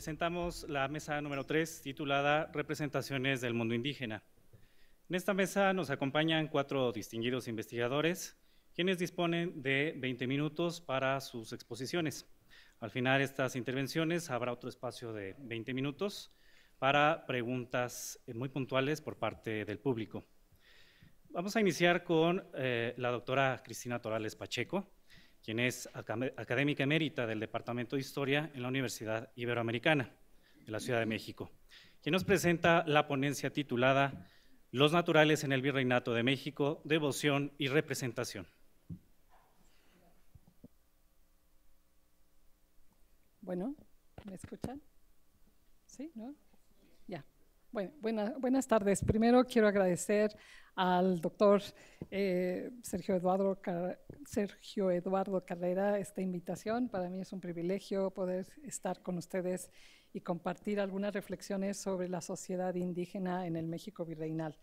presentamos la mesa número 3, titulada Representaciones del Mundo Indígena. En esta mesa nos acompañan 4 distinguidos investigadores, quienes disponen de 20 minutos para sus exposiciones. Al final de estas intervenciones habrá otro espacio de 20 minutos para preguntas muy puntuales por parte del público. Vamos a iniciar con la doctora Cristina Torales Pacheco, quien es académica emérita del Departamento de Historia en la Universidad Iberoamericana de la Ciudad de México, quien nos presenta la ponencia titulada Los naturales en el Virreinato de México, devoción y representación. Bueno, ¿me escuchan? ¿Sí? ¿No? Ya. Bueno, buenas tardes. Primero quiero agradecer al doctor Sergio Eduardo Carrera esta invitación. Para mí es un privilegio poder estar con ustedes y compartir algunas reflexiones sobre la sociedad indígena en el México virreinal.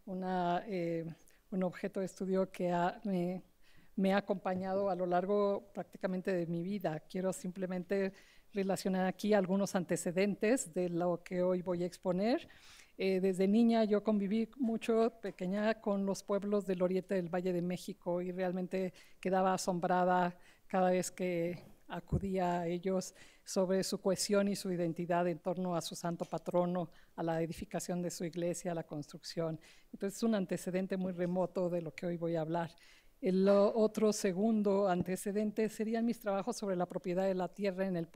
Un objeto de estudio que me ha acompañado a lo largo prácticamente de mi vida. Quiero simplemente relacionar aquí algunos antecedentes de lo que hoy voy a exponer. Desde niña yo conviví mucho, pequeña, con los pueblos del oriente del Valle de México y realmente quedaba asombrada cada vez que acudía a ellos sobre su cohesión y su identidad en torno a su santo patrono, a la edificación de su iglesia, a la construcción. Entonces es un antecedente muy remoto de lo que hoy voy a hablar. El otro segundo antecedente serían mis trabajos sobre la propiedad de la tierra en el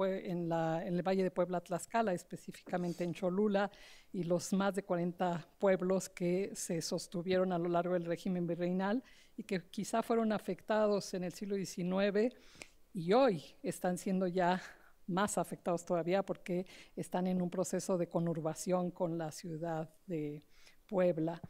Valle de Puebla, Tlaxcala, específicamente en Cholula, y los más de 40 pueblos que se sostuvieron a lo largo del régimen virreinal y que quizá fueron afectados en el siglo XIX y hoy están siendo ya más afectados todavía porque están en un proceso de conurbación con la ciudad de Puebla.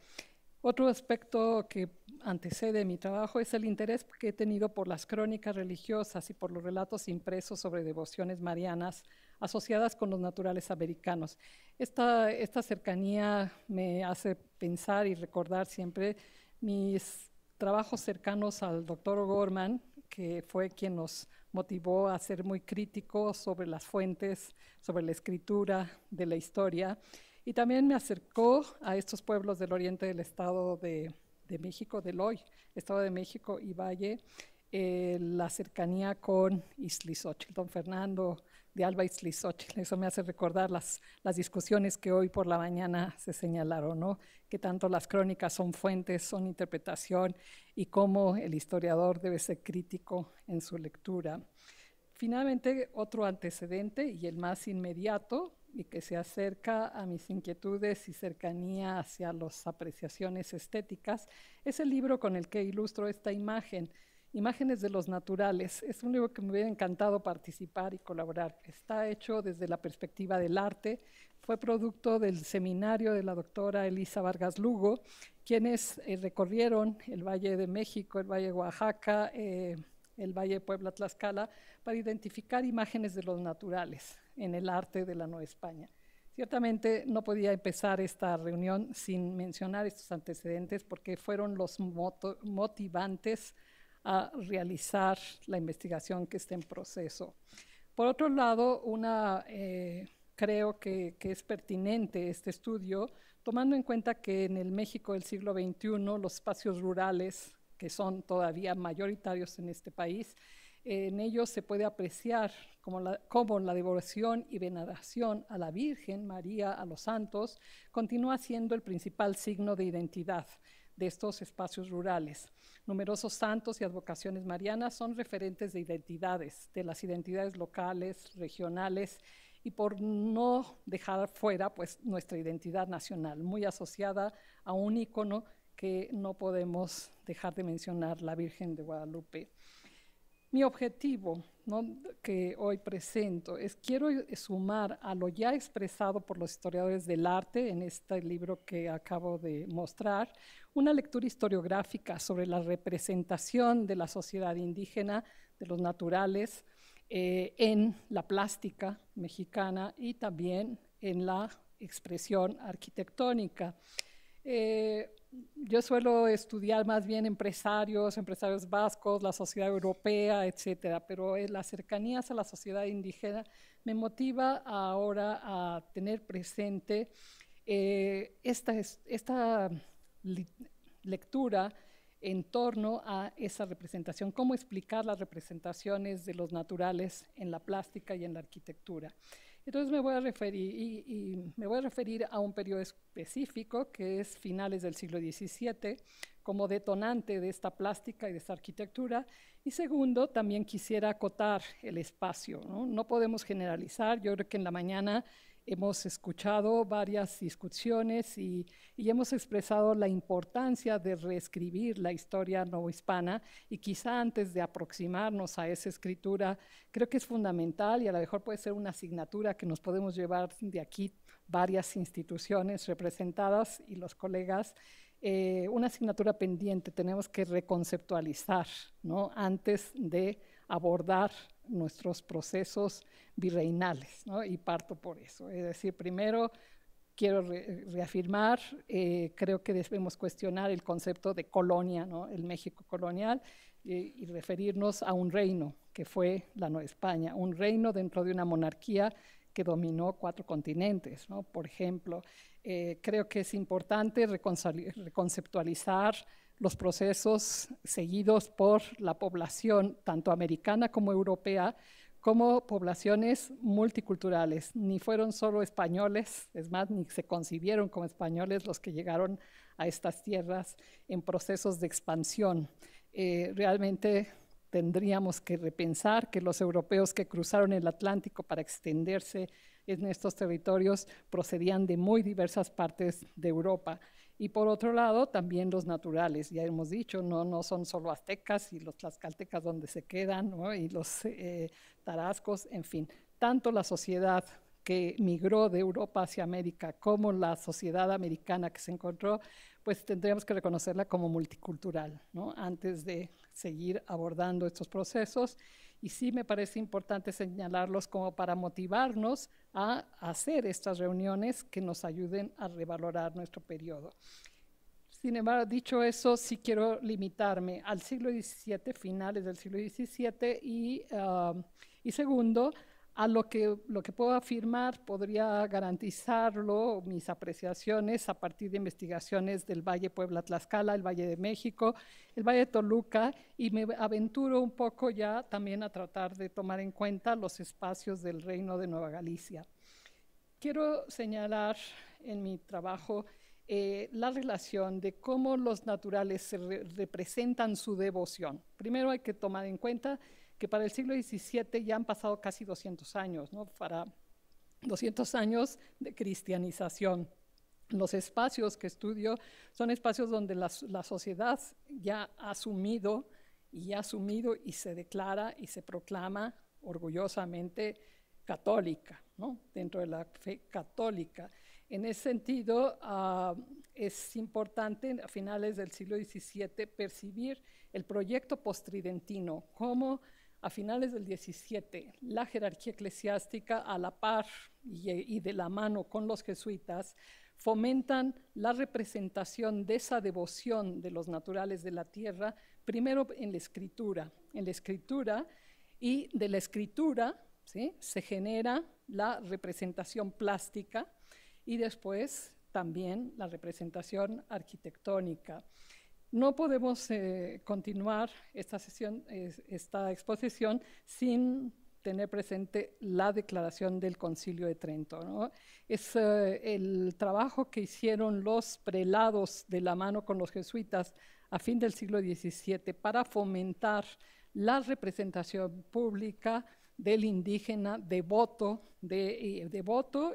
Otro aspecto que antecede mi trabajo es el interés que he tenido por las crónicas religiosas y por los relatos impresos sobre devociones marianas asociadas con los naturales americanos. Esta cercanía me hace pensar y recordar siempre mis trabajos cercanos al doctor O'Gorman, que fue quien nos motivó a ser muy críticos sobre las fuentes, sobre la escritura de la historia. Y también me acercó a estos pueblos del oriente del Estado de México, del hoy, Estado de México y Valle, la cercanía con Iztlizóchitl, don Fernando de Alba Iztlizóchitl. Eso me hace recordar las discusiones que hoy por la mañana se señalaron, ¿no? Que tanto las crónicas son fuentes, son interpretación y cómo el historiador debe ser crítico en su lectura. Finalmente, otro antecedente y el más inmediato y que se acerca a mis inquietudes y cercanía hacia las apreciaciones estéticas, es el libro con el que ilustro esta imagen, Imágenes de los Naturales. Es un libro que me hubiera encantado participar y colaborar. Está hecho desde la perspectiva del arte, fue producto del seminario de la doctora Elisa Vargas Lugo, quienes recorrieron el Valle de México, el Valle de Oaxaca, el Valle de Puebla, Tlaxcala, para identificar imágenes de los naturales en el arte de la Nueva España. Ciertamente no podía empezar esta reunión sin mencionar estos antecedentes porque fueron los motivantes a realizar la investigación que está en proceso. Por otro lado, creo que es pertinente este estudio, tomando en cuenta que en el México del siglo XXI los espacios rurales, que son todavía mayoritarios en este país, en ellos se puede apreciar como la devoción y veneración a la Virgen María, a los santos, continúa siendo el principal signo de identidad de estos espacios rurales. Numerosos santos y advocaciones marianas son referentes de identidades, de las identidades locales, regionales, y por no dejar fuera pues, nuestra identidad nacional, muy asociada a un ícono que no podemos dejar de mencionar, la Virgen de Guadalupe. Mi objetivo, ¿no?, que hoy presento quiero sumar a lo ya expresado por los historiadores del arte en este libro que acabo de mostrar, una lectura historiográfica sobre la representación de la sociedad indígena, de los naturales, en la plástica mexicana y también en la expresión arquitectónica. yo suelo estudiar más bien empresarios vascos, la sociedad europea, etcétera, pero las cercanías a la sociedad indígena me motiva ahora a tener presente esta lectura en torno a esa representación, cómo explicar las representaciones de los naturales en la plástica y en la arquitectura. Entonces me voy a referir a un periodo específico que es finales del siglo XVII como detonante de esta plástica y de esta arquitectura. Y segundo, también quisiera acotar el espacio, ¿no? No podemos generalizar. Yo creo que en la mañana hemos escuchado varias discusiones y hemos expresado la importancia de reescribir la historia novohispana, y quizá antes de aproximarnos a esa escritura, creo que es fundamental y a lo mejor puede ser una asignatura que nos podemos llevar de aquí varias instituciones representadas y los colegas, una asignatura pendiente. Tenemos que reconceptualizar, ¿no?, antes de abordar nuestros procesos virreinales, ¿no? Y parto por eso. Es decir, primero quiero reafirmar, creo que debemos cuestionar el concepto de colonia, ¿no?, el México colonial, y referirnos a un reino que fue la Nueva España, un reino dentro de una monarquía que dominó 4 continentes, ¿no? Por ejemplo, creo que es importante reconceptualizar los procesos seguidos por la población, tanto americana como europea, como poblaciones multiculturales. Ni fueron solo españoles, es más, ni se concibieron como españoles los que llegaron a estas tierras en procesos de expansión. Realmente tendríamos que repensar que los europeos que cruzaron el Atlántico para extenderse en estos territorios procedían de muy diversas partes de Europa. Y por otro lado, también los naturales, ya hemos dicho, no son solo aztecas y los tlaxcaltecas donde se quedan, ¿no?, y los tarascos, en fin, tanto la sociedad que migró de Europa hacia América como la sociedad americana que se encontró, pues tendríamos que reconocerla como multicultural, ¿no?, antes de seguir abordando estos procesos. Y sí me parece importante señalarlos como para motivarnos a hacer estas reuniones que nos ayuden a revalorar nuestro periodo. Sin embargo, dicho eso, sí quiero limitarme al siglo XVII, finales del siglo XVII, y segundo, a lo que puedo afirmar, podría garantizarlo, mis apreciaciones, a partir de investigaciones del Valle Puebla-Tlaxcala, el Valle de México, el Valle de Toluca, y me aventuro un poco ya también a tratar de tomar en cuenta los espacios del Reino de Nueva Galicia. Quiero señalar en mi trabajo la relación de cómo los naturales representan su devoción. Primero hay que tomar en cuenta que para el siglo XVII ya han pasado casi 200 años, ¿no?, para 200 años de cristianización. Los espacios que estudio son espacios donde la sociedad ya ha asumido y se declara y se proclama orgullosamente católica, ¿no?, dentro de la fe católica. En ese sentido, es importante a finales del siglo XVII percibir el proyecto postridentino como a finales del XVII la jerarquía eclesiástica, a la par y de la mano con los jesuitas, fomentan la representación de esa devoción de los naturales de la tierra, primero en la escritura, y de la escritura, ¿sí?, se genera la representación plástica y después también la representación arquitectónica. No podemos continuar esta exposición sin tener presente la declaración del Concilio de Trento, ¿no? Es el trabajo que hicieron los prelados de la mano con los jesuitas a fin del siglo XVII para fomentar la representación pública del indígena devoto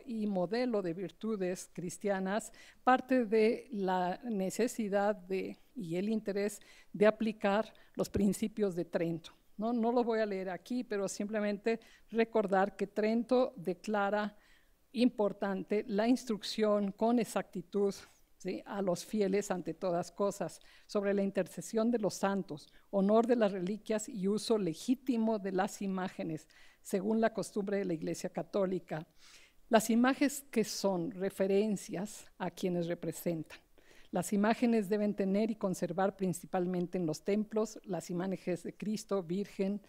y modelo de virtudes cristianas, parte de la necesidad y el interés de aplicar los principios de Trento. No lo voy a leer aquí, pero simplemente recordar que Trento declara importante la instrucción con exactitud, ¿sí?, a los fieles ante todas cosas, sobre la intercesión de los santos, honor de las reliquias y uso legítimo de las imágenes, según la costumbre de la Iglesia Católica. Las imágenes que son referencias a quienes representan. Las imágenes deben tener y conservar principalmente en los templos las imágenes de Cristo, Virgen,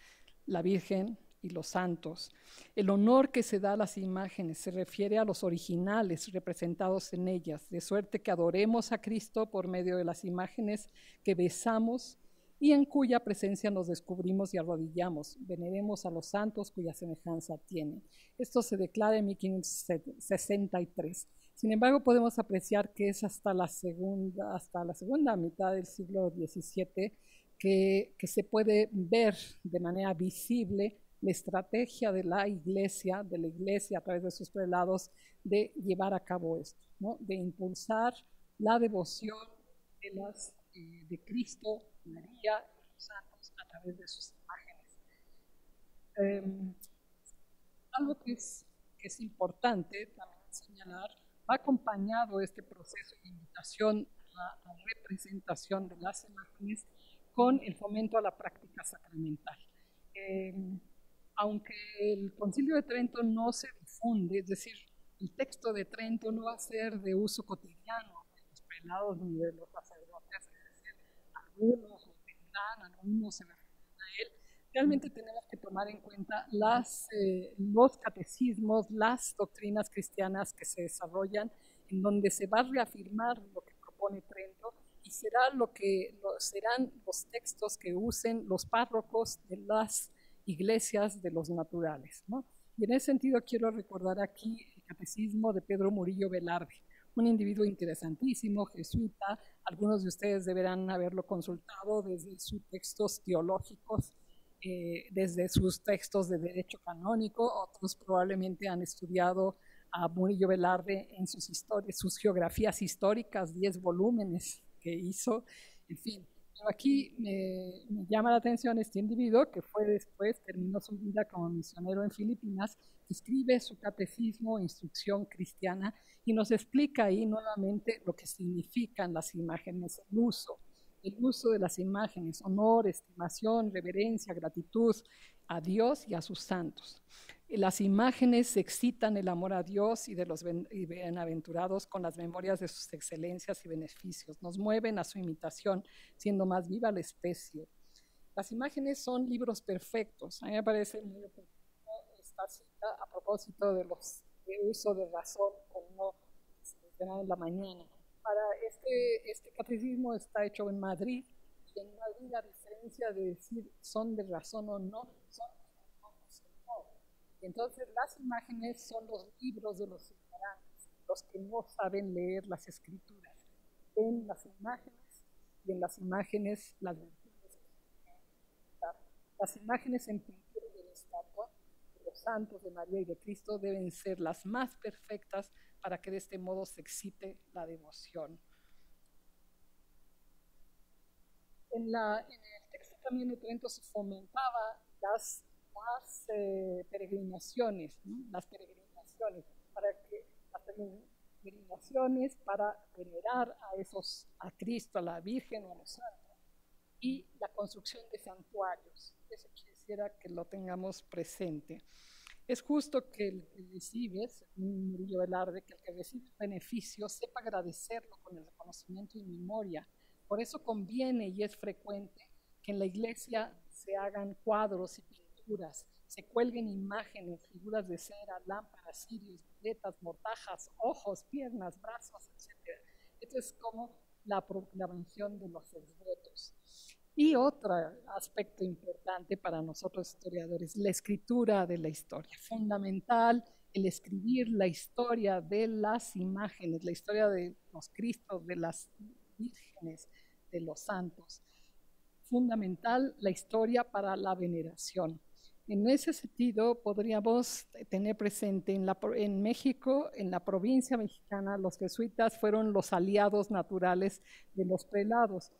la Virgen y los santos. El honor que se da a las imágenes se refiere a los originales representados en ellas, de suerte que adoremos a Cristo por medio de las imágenes que besamos y en cuya presencia nos descubrimos y arrodillamos. Veneremos a los santos cuya semejanza tienen. Esto se declara en 1563. Sin embargo, podemos apreciar que es hasta la segunda mitad del siglo XVII que se puede ver de manera visible la estrategia de la iglesia a través de sus prelados de llevar a cabo esto, ¿no? De impulsar la devoción de Cristo, María y los santos a través de sus imágenes. Algo que es importante también señalar, ha acompañado este proceso de invitación a la representación de las imágenes con el fomento a la práctica sacramental. Aunque el Concilio de Trento no se difunde, es decir, el texto de Trento no va a ser de uso cotidiano de los prelados ni de los sacerdotes, es decir, algunos lo tendrán, algunos se refieren a él. Realmente tenemos que tomar en cuenta los catecismos, las doctrinas cristianas que se desarrollan, en donde se va a reafirmar lo que propone Trento y serán los textos que usen los párrocos de las iglesias de los naturales, ¿no? Y en ese sentido quiero recordar aquí el catecismo de Pedro Murillo Velarde, un individuo interesantísimo, jesuita. Algunos de ustedes deberán haberlo consultado desde sus textos teológicos, desde sus textos de derecho canónico. Otros probablemente han estudiado a Murillo Velarde en sus geografías históricas, 10 volúmenes que hizo, en fin. Pero aquí me llama la atención este individuo que terminó su vida como misionero en Filipinas, escribe su catecismo, instrucción cristiana, y nos explica ahí nuevamente lo que significan las imágenes, el uso de las imágenes, honor, estimación, reverencia, gratitud a Dios y a sus santos. Las imágenes excitan el amor a Dios y de los bienaventurados con las memorias de sus excelencias y beneficios. Nos mueven a su imitación, siendo más viva la especie. Las imágenes son libros perfectos. A mí me parece muy oportuno esta cita a propósito de uso de razón, como se mencionaba en la mañana. Para este catecismo está hecho en Madrid, y en Madrid, a diferencia de decir son de razón o no, son entonces las imágenes son los libros de los ignorantes, los que no saben leer las escrituras. Ven las imágenes y en las imágenes las virtudes. Las imágenes en pintura de la estatua de los santos, de María y de Cristo deben ser las más perfectas para que de este modo se excite la devoción. En el texto también de Trento se fomentaba las peregrinaciones, ¿no? Las peregrinaciones para venerar a Cristo, a la Virgen o a los santos, y la construcción de santuarios. Eso quisiera que lo tengamos presente. Es justo que el que recibe, según Murillo Velarde, que el que recibe el beneficio sepa agradecerlo con el reconocimiento y memoria. Por eso conviene y es frecuente que en la iglesia se hagan cuadros y pinturas, se cuelguen imágenes, figuras de cera, lámparas, cirios, violetas, mortajas, ojos, piernas, brazos, etc. Esto es como la proclamación de los exvotos. Y otro aspecto importante para nosotros historiadores, la escritura de la historia. Fundamental el escribir la historia de las imágenes, la historia de los Cristos, de las vírgenes, de los santos. Fundamental la historia para la veneración. En ese sentido, podríamos tener presente en México, en la provincia mexicana, los jesuitas fueron los aliados naturales de los prelados.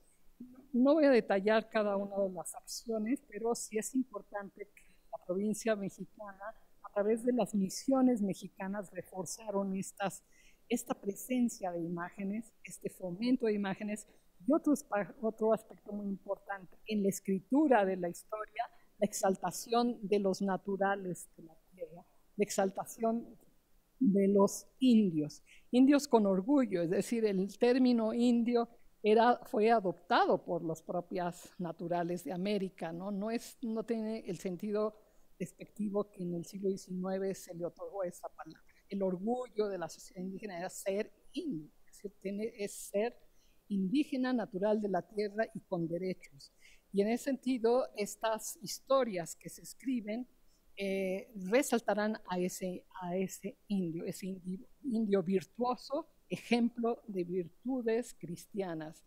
No voy a detallar cada una de las acciones, pero sí es importante que la provincia mexicana, a través de las misiones mexicanas, reforzaron esta presencia de imágenes, este fomento de imágenes, y otro aspecto muy importante, en la escritura de la historia, la exaltación de los naturales de la tierra, la exaltación de los indios, indios con orgullo, es decir, el término indio fue adoptado por los propios naturales de América, ¿no? No tiene el sentido despectivo que en el siglo XIX se le otorgó esa palabra. El orgullo de la sociedad indígena era ser indio, es decir, es ser indígena natural de la tierra y con derechos. Y en ese sentido, estas historias que se escriben resaltarán a ese indio virtuoso, ejemplo de virtudes cristianas.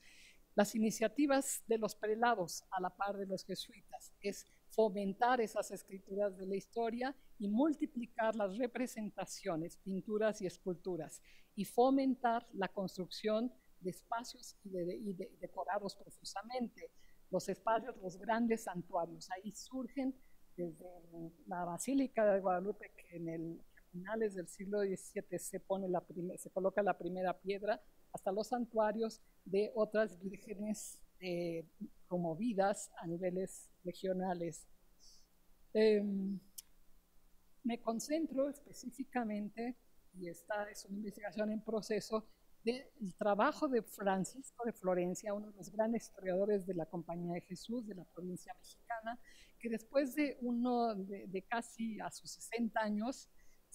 Las iniciativas de los prelados, a la par de los jesuitas, es fomentar esas escrituras de la historia y multiplicar las representaciones, pinturas y esculturas, y fomentar la construcción de espacios y decorados profusamente. Los espacios, los grandes santuarios, ahí surgen desde la Basílica de Guadalupe, que a finales del siglo XVII se coloca la primera piedra, hasta los santuarios de otras vírgenes promovidas a niveles regionales. Me concentro específicamente, y esta es una investigación en proceso, del trabajo de Francisco de Florencia, uno de los grandes historiadores de la Compañía de Jesús de la provincia mexicana, que después de casi a sus 60 años,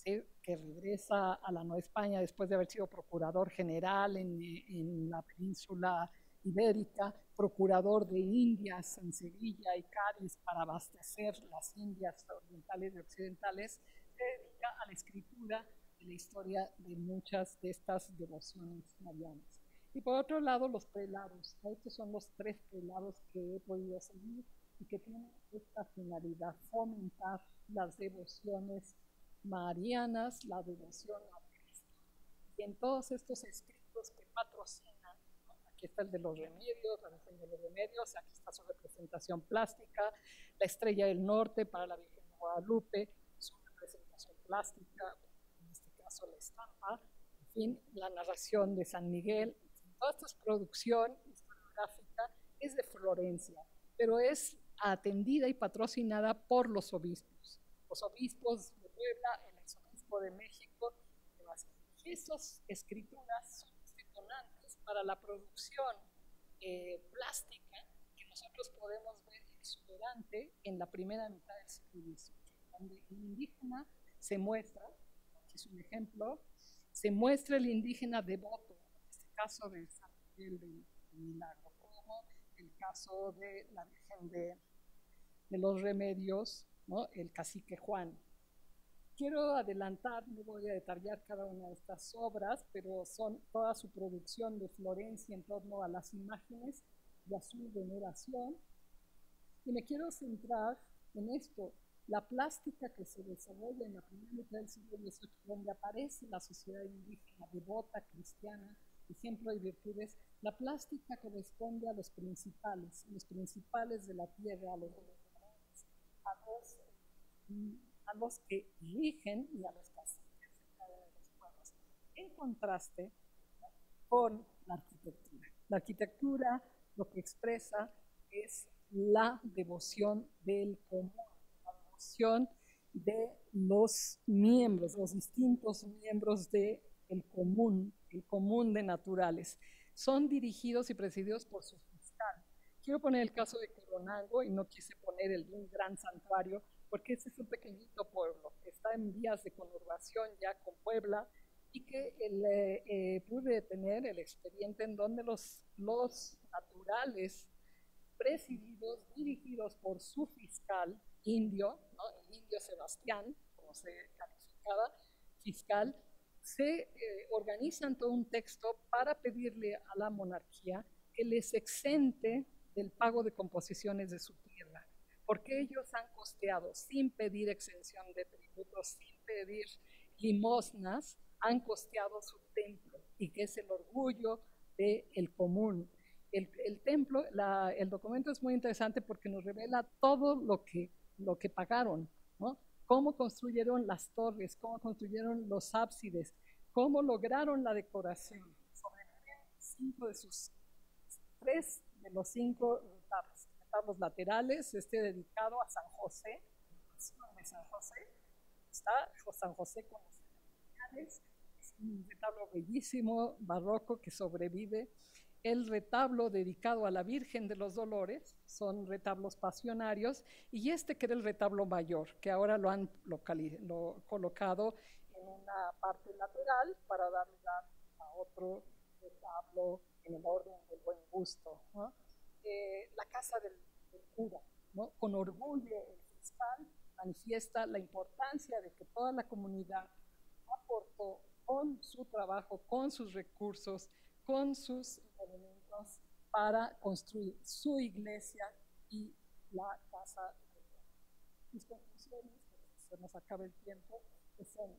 que regresa a la Nueva España después de haber sido procurador general en la península ibérica, procurador de Indias en Sevilla y Cádiz para abastecer las Indias orientales y occidentales, se dedica a la escritura de la historia de muchas de estas devociones marianas. Y por otro lado, los prelados. Estos son los 3 prelados que he podido seguir y que tienen esta finalidad: fomentar las devociones marianas, la devoción a Cristo. Y en todos estos escritos que patrocinan, ¿no? Aquí está el de los remedios, la Virgen de los Remedios, aquí está su representación plástica, la Estrella del Norte para la Virgen de Guadalupe, su representación plástica, en este caso la estampa, en fin, la narración de San Miguel. Toda esta producción historiográfica es de Florencia, pero es atendida y patrocinada por los obispos de Puebla, el arzobispo de México. Y estas escrituras son detonantes para la producción plástica que nosotros podemos ver exuberante en la primera mitad del siglo XVIII, donde el indígena se muestra, aquí es un ejemplo, se muestra el indígena devoto, en este caso de San Miguel del Milagro, como el caso de la Virgen de los Remedios, ¿no? El cacique Juan. Quiero adelantar, no voy a detallar cada una de estas obras, pero son toda su producción de Florencia en torno a las imágenes y a su veneración. Y me quiero centrar en esto, la plástica que se desarrolla en la primera mitad del siglo XVIII, donde aparece la sociedad indígena devota, cristiana, ejemplo de virtudes. La plástica corresponde a los principales de la tierra, a los gobernantes, a los que rigen y a los caciques de cada uno de los pueblos, en contraste, ¿no?, con la arquitectura. La arquitectura lo que expresa es la devoción del común, la devoción de los miembros, los distintos miembros del común, el común de naturales. Son dirigidos y presididos por su fiscal. Quiero poner el caso de Coronango y no quise poner el de un gran santuario, porque este es un pequeñito pueblo que está en vías de conurbación ya con Puebla y que pude tener el expediente en donde los naturales presididos, dirigidos por su fiscal indio, ¿no?, el indio Sebastián, como se calificaba, fiscal, se organizan todo un texto para pedirle a la monarquía que les exente del pago de composiciones de su tierra, porque ellos han costeado, sin pedir exención de tributos, sin pedir limosnas, han costeado su templo, y que es el orgullo del común. El templo, el documento es muy interesante porque nos revela todo lo que pagaron, ¿no? Cómo construyeron las torres, cómo construyeron los ábsides, cómo lograron la decoración. Sobreviven 3 de los 5 retablos laterales, dedicado a San José, de San José. Está San José con los es un retablo bellísimo, barroco, que sobrevive. El retablo dedicado a la Virgen de los Dolores, son retablos pasionarios, y este que era el retablo mayor, que ahora lo han colocado en una parte lateral para dar lugar a otro retablo en el orden del buen gusto, ¿no? La casa del cura, ¿no? Con orgullo el fiscal manifiesta la importancia de que toda la comunidad aportó con su trabajo, con sus recursos, con sus elementos para construir su iglesia y la casa de Dios. Mis conclusiones, se nos acaba el tiempo, son,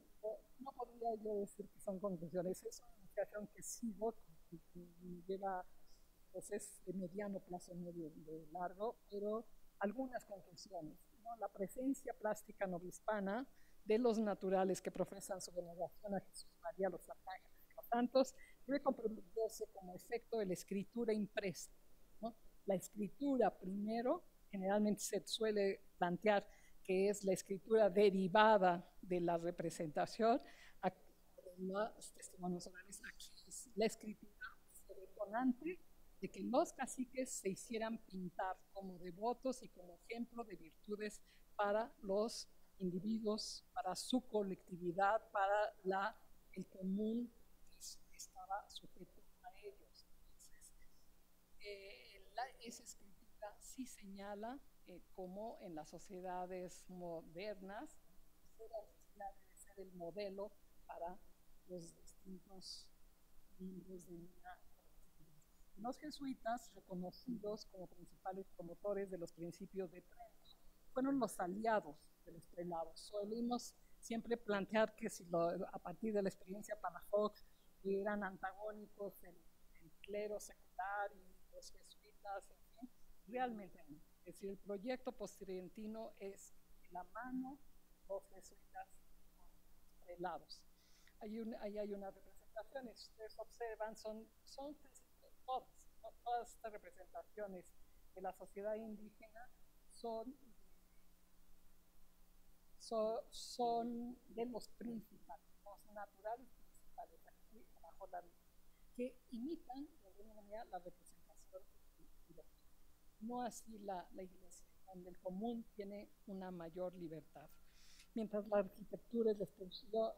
no podría yo decir que son conclusiones, es una investigación que sigo, que lleva, pues es de mediano plazo, medio de largo, pero algunas conclusiones, ¿no? La presencia plástica novohispana de los naturales que profesan su veneración a Jesús, María, los arcángeles y los santos, debe comprenderse como efecto de la escritura impresa, ¿no? La escritura, primero, generalmente se suele plantear que es la escritura derivada de la representación. Los testimonios orales, aquí es la escritura detonante de que los caciques se hicieran pintar como devotos y como ejemplo de virtudes para los individuos, para su colectividad, para el común que estaba sujeto a ellos. Entonces, esa escritura sí señala cómo en las sociedades modernas la necesidad de ser el modelo para los distintos miembros de una colectividad. Los jesuitas, reconocidos como principales promotores de los principios de Trento, fueron los aliados de los prelados. Solimos siempre plantear que si a partir de la experiencia Palafox eran antagónicos el clero secular y los jesuitas, en fin, realmente no. Es decir, el proyecto postridentino es la mano los jesuitas con prelados. Ahí hay unas representaciones, ustedes observan, son todas estas representaciones de la sociedad indígena son de los principales, los naturales principales, aquí abajo la luz, que imitan de alguna manera la representación de no así la iglesia, donde el común tiene una mayor libertad. Mientras la arquitectura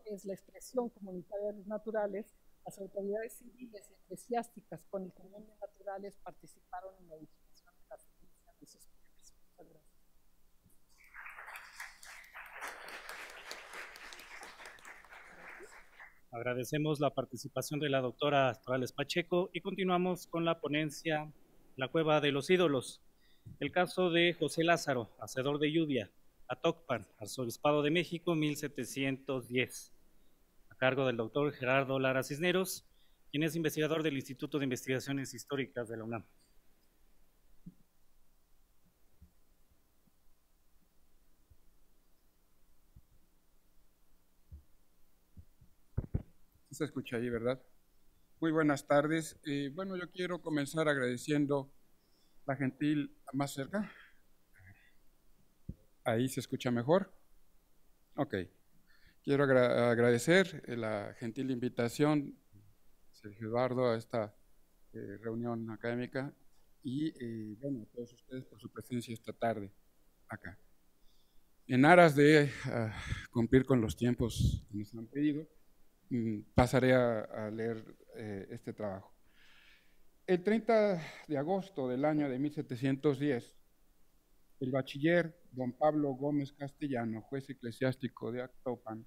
es la expresión comunitaria de los naturales, las autoridades civiles y eclesiásticas con el común de naturales participaron en la edificación de las iglesias de sus pueblos. Muchas gracias. Agradecemos la participación de la doctora Torales Pacheco y continuamos con la ponencia La Cueva de los Ídolos. El caso de José Lázaro, hacedor de lluvia, Atocpan, Arzobispado de México, 1710, a cargo del doctor Gerardo Lara Cisneros, quien es investigador del Instituto de Investigaciones Históricas de la UNAM. Se escucha ahí, ¿verdad? Muy buenas tardes. Bueno, yo quiero comenzar agradeciendo la gentil, más cerca. Ahí se escucha mejor. Ok. Quiero agradecer la gentil invitación, Sergio Eduardo, a esta reunión académica y bueno, a todos ustedes por su presencia esta tarde acá. En aras de cumplir con los tiempos que nos han pedido, pasaré a leer este trabajo. El 30 de agosto del año de 1710, el bachiller don Pablo Gómez Castellano, juez eclesiástico de Atocpan,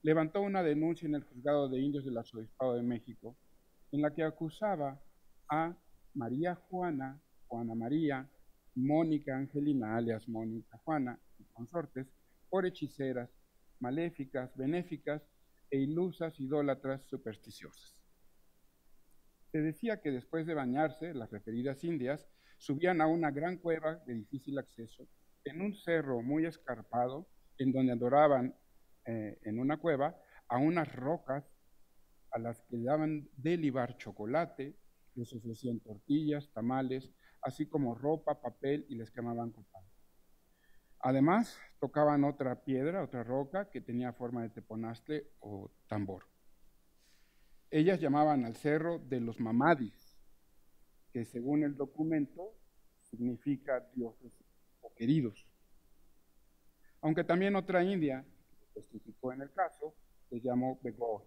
levantó una denuncia en el juzgado de indios del Arzobispado de México, en la que acusaba a María Juana, Juana María, Mónica Angelina, alias Mónica Juana, y consortes, por hechiceras, maléficas, benéficas e ilusas idólatras supersticiosas. Se decía que después de bañarse, las referidas indias subían a una gran cueva de difícil acceso, en un cerro muy escarpado, en donde adoraban en una cueva a unas rocas a las que le daban de libar chocolate, les ofrecían tortillas, tamales, así como ropa, papel y les quemaban copal. Además, tocaban otra piedra, otra roca que tenía forma de teponaztle o tambor. Ellas llamaban al cerro de los mamadis, que según el documento significa dioses o queridos. Aunque también otra india, que testificó en el caso, se llamó Begor.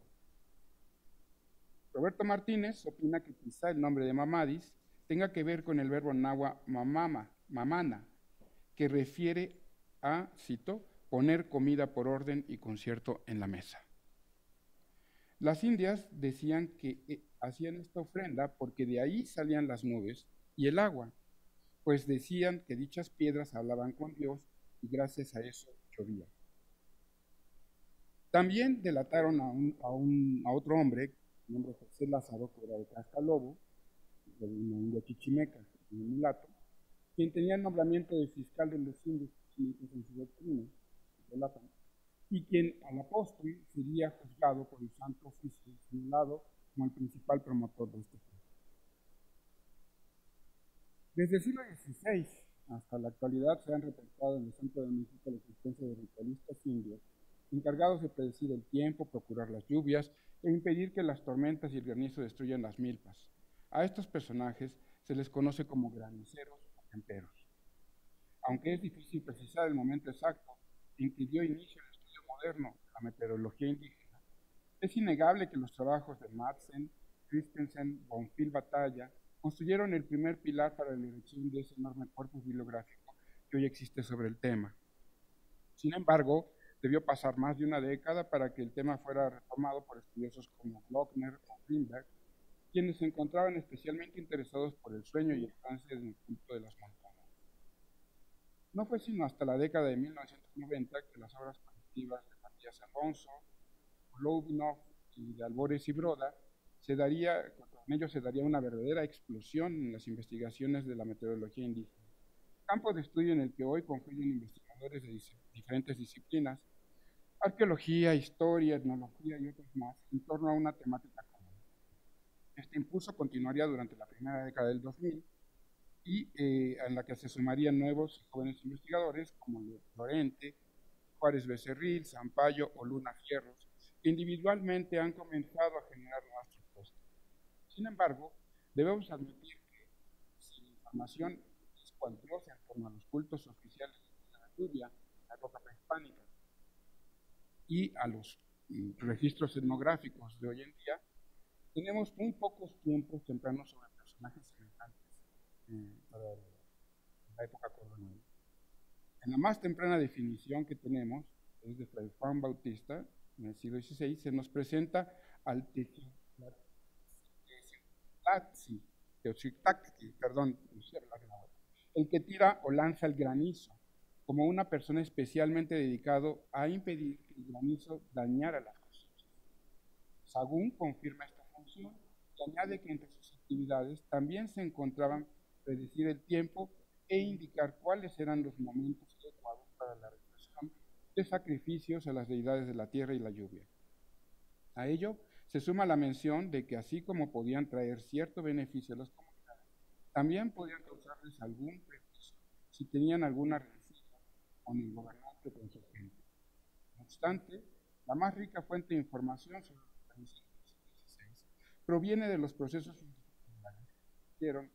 Roberto Martínez opina que quizá el nombre de mamadis tenga que ver con el verbo náhuatl mamana, que refiere a, cito, poner comida por orden y concierto en la mesa. Las indias decían que hacían esta ofrenda porque de ahí salían las nubes y el agua, pues decían que dichas piedras hablaban con Dios y gracias a eso llovía. También delataron a otro hombre, su nombre José Lázaro, que era de Cascalobo, de una india chichimeca, un mulato, quien tenía el nombramiento de fiscal de los indios chichimecas en su doctrina, y quien a la postre sería juzgado por el Santo Oficio señalado como el principal promotor de este caso. Desde el siglo XVI hasta la actualidad se han reportado en el centro de México la existencia de ritualistas indios encargados de predecir el tiempo, procurar las lluvias e impedir que las tormentas y el granizo destruyan las milpas. A estos personajes se les conoce como graniceros o temperos. Aunque es difícil precisar el momento exacto en que dio inicio el estudio moderno de la meteorología indígena, es innegable que los trabajos de Madsen, Christensen, Bonfil Batalla construyeron el primer pilar para la erección de ese enorme corpus bibliográfico que hoy existe sobre el tema. Sin embargo, debió pasar más de una década para que el tema fuera retomado por estudiosos como Glockner o Greenberg, quienes se encontraban especialmente interesados por el sueño y el trance en el culto de las montañas. No fue sino hasta la década de 1990 que las obras colectivas de Matías Alonso, Loubinov y de Albores y Broda con ello se daría una verdadera explosión en las investigaciones de la meteorología indígena, campo de estudio en el que hoy confluyen investigadores de diferentes disciplinas, arqueología, historia, etnología y otros más, en torno a una temática común. Este impulso continuaría durante la primera década del 2000 y en la que se sumarían nuevos y jóvenes investigadores como Lorente, Juárez Becerril, Zampayo o Luna Fierros, que individualmente han comenzado a generar nuevas propuestas. Sin embargo, debemos admitir que si la información es cuantiosa en torno a los cultos oficiales de la lluvia, la época prehispánica, y a los registros etnográficos de hoy en día, tenemos muy pocos tiempos tempranos sobre personajes semejantes para la época colonial. En la más temprana definición que tenemos, es de Fray Juan Bautista, en el siglo XVI, se nos presenta al Teotzictactli, el que tira o lanza el granizo, como una persona especialmente dedicado a impedir que el granizo dañara las cosechas. Sagún confirma esta función y añade que entre sus actividades también se encontraban predecir el tiempo e indicar cuáles eran los momentos adecuados para la realización de sacrificios a las deidades de la tierra y la lluvia. A ello se suma la mención de que así como podían traer cierto beneficio a las comunidades, también podían causarles algún prejuicio si tenían alguna rencilla con el gobernante con su gente. No obstante, la más rica fuente de información sobre los países del XVI proviene de los procesos institucionales que hicieron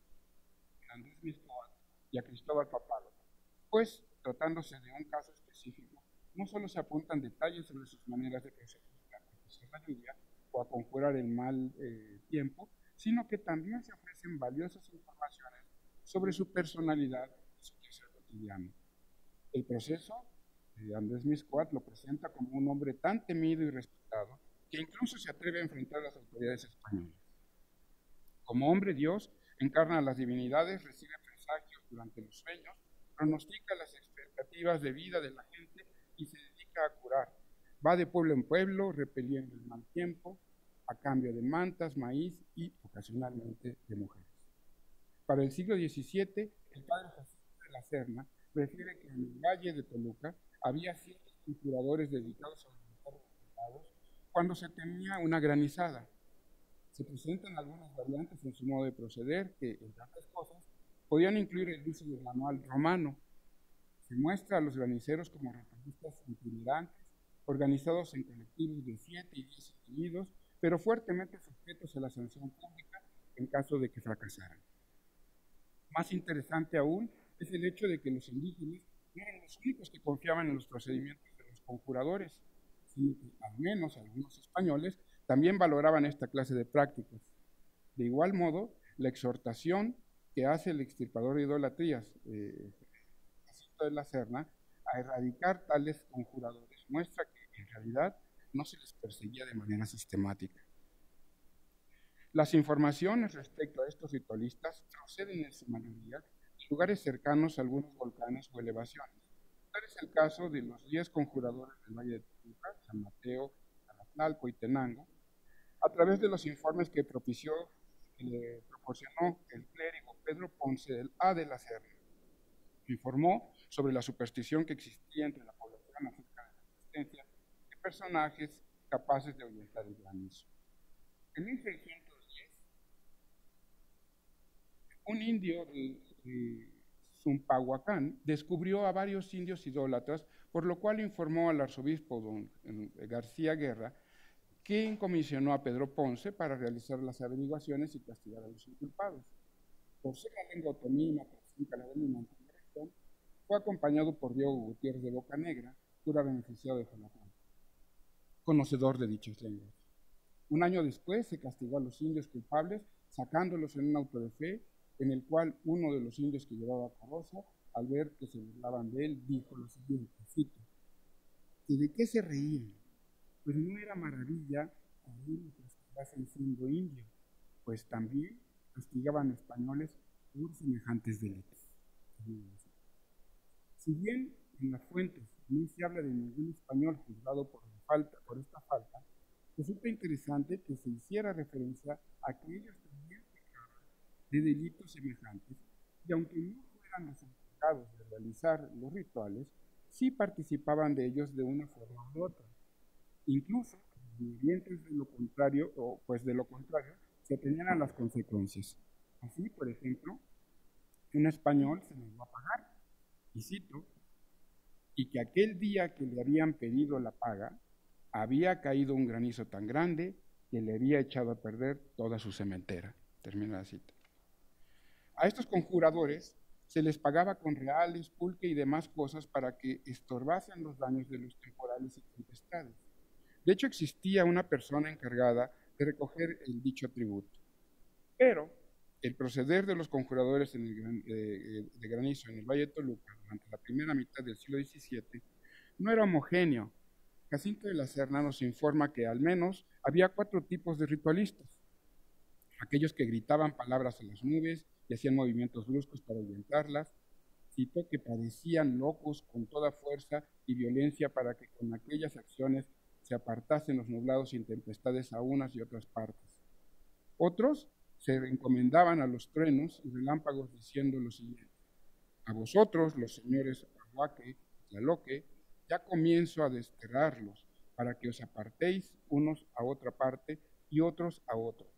a Andrés Miscoat y a Cristóbal Papalo, pues, tratándose de un caso específico, no solo se apuntan detalles sobre sus maneras de proceder la lluvia o a conjurar el mal tiempo, sino que también se ofrecen valiosas informaciones sobre su personalidad y su quehacer cotidiano. El proceso de Andrés Miscoat lo presenta como un hombre tan temido y respetado que incluso se atreve a enfrentar a las autoridades españolas. Como hombre Dios, encarna a las divinidades, recibe presagios durante los sueños, pronostica las expectativas de vida de la gente y se dedica a curar. Va de pueblo en pueblo, repeliendo el mal tiempo, a cambio de mantas, maíz y, ocasionalmente, de mujeres. Para el siglo XVII, el padre Jacinto de la Serna refiere que en el Valle de Toluca había 100 curadores dedicados a alimentar los soldados cuando se temía una granizada. Se presentan algunas variantes en su modo de proceder que, entre otras cosas, podían incluir el uso del manual romano. Se muestra a los graniceros como ritualistas itinerantes, organizados en colectivos de 7 y 10 individuos, pero fuertemente sujetos a la sanción pública en caso de que fracasaran. Más interesante aún es el hecho de que los indígenas no eran los únicos que confiaban en los procedimientos de los conjuradores, sino que al menos algunos españoles también valoraban esta clase de prácticas. De igual modo, la exhortación que hace el extirpador de idolatrías, Jacinto de la Serna, a erradicar tales conjuradores muestra que en realidad no se les perseguía de manera sistemática. Las informaciones respecto a estos ritualistas proceden en su mayoría de lugares cercanos a algunos volcanes o elevaciones. Tal es el caso de los 10 conjuradores del Valle de Toluca, San Mateo, Alatlalco y Tenango, a través de los informes que proporcionó el clérigo Pedro Ponce del A de la Serna. Informó sobre la superstición que existía entre la población acerca de la existencia de personajes capaces de ahuyentar el granizo. En 1610, un indio de Zumpahuacán descubrió a varios indios idólatras, por lo cual informó al arzobispo don García Guerra, quien comisionó a Pedro Ponce para realizar las averiguaciones y castigar a los inculpados. Por ser la lengua otomí la dominante en la región, fue acompañado por Diego Gutiérrez de Bocanegra, cura beneficiado de Jalapán, conocedor de dichas lenguas. Un año después se castigó a los indios culpables, sacándolos en un auto de fe, en el cual uno de los indios que llevaba carroza, al ver que se burlaban de él, dijo lo siguiente, cito: ¿y de qué se reían? Pues no era maravilla que a ellos los castigasen siendo indios, pues también castigaban españoles por semejantes delitos. Si bien en las fuentes no se habla de ningún español juzgado por esta falta, resulta interesante que se hiciera referencia a que ellos también pecaban de delitos semejantes, y aunque no fueran los encargados de realizar los rituales, sí participaban de ellos de una forma u otra. Incluso los ingredientes de lo contrario, se atenían a las consecuencias. Así, por ejemplo, un español se negó a pagar, y cito, y que aquel día que le habían pedido la paga, había caído un granizo tan grande que le había echado a perder toda su sementera. Termina la cita. A estos conjuradores se les pagaba con reales, pulque y demás cosas para que estorbasen los daños de los temporales y tempestades. De hecho, existía una persona encargada de recoger el dicho tributo. Pero el proceder de los conjuradores de granizo en el Valle de Toluca durante la primera mitad del siglo XVII no era homogéneo. Jacinto de la Serna nos informa que al menos había 4 tipos de ritualistas: aquellos que gritaban palabras a las nubes y hacían movimientos bruscos para ahuyentarlas; citó que parecían locos con toda fuerza y violencia para que con aquellas acciones se apartasen los nublados y tempestades a unas y otras partes. Otros se encomendaban a los truenos y relámpagos diciendo lo siguiente: a vosotros, los señores Ahuaque y Tlaloque, ya comienzo a desterrarlos, para que os apartéis unos a otra parte y otros a otro.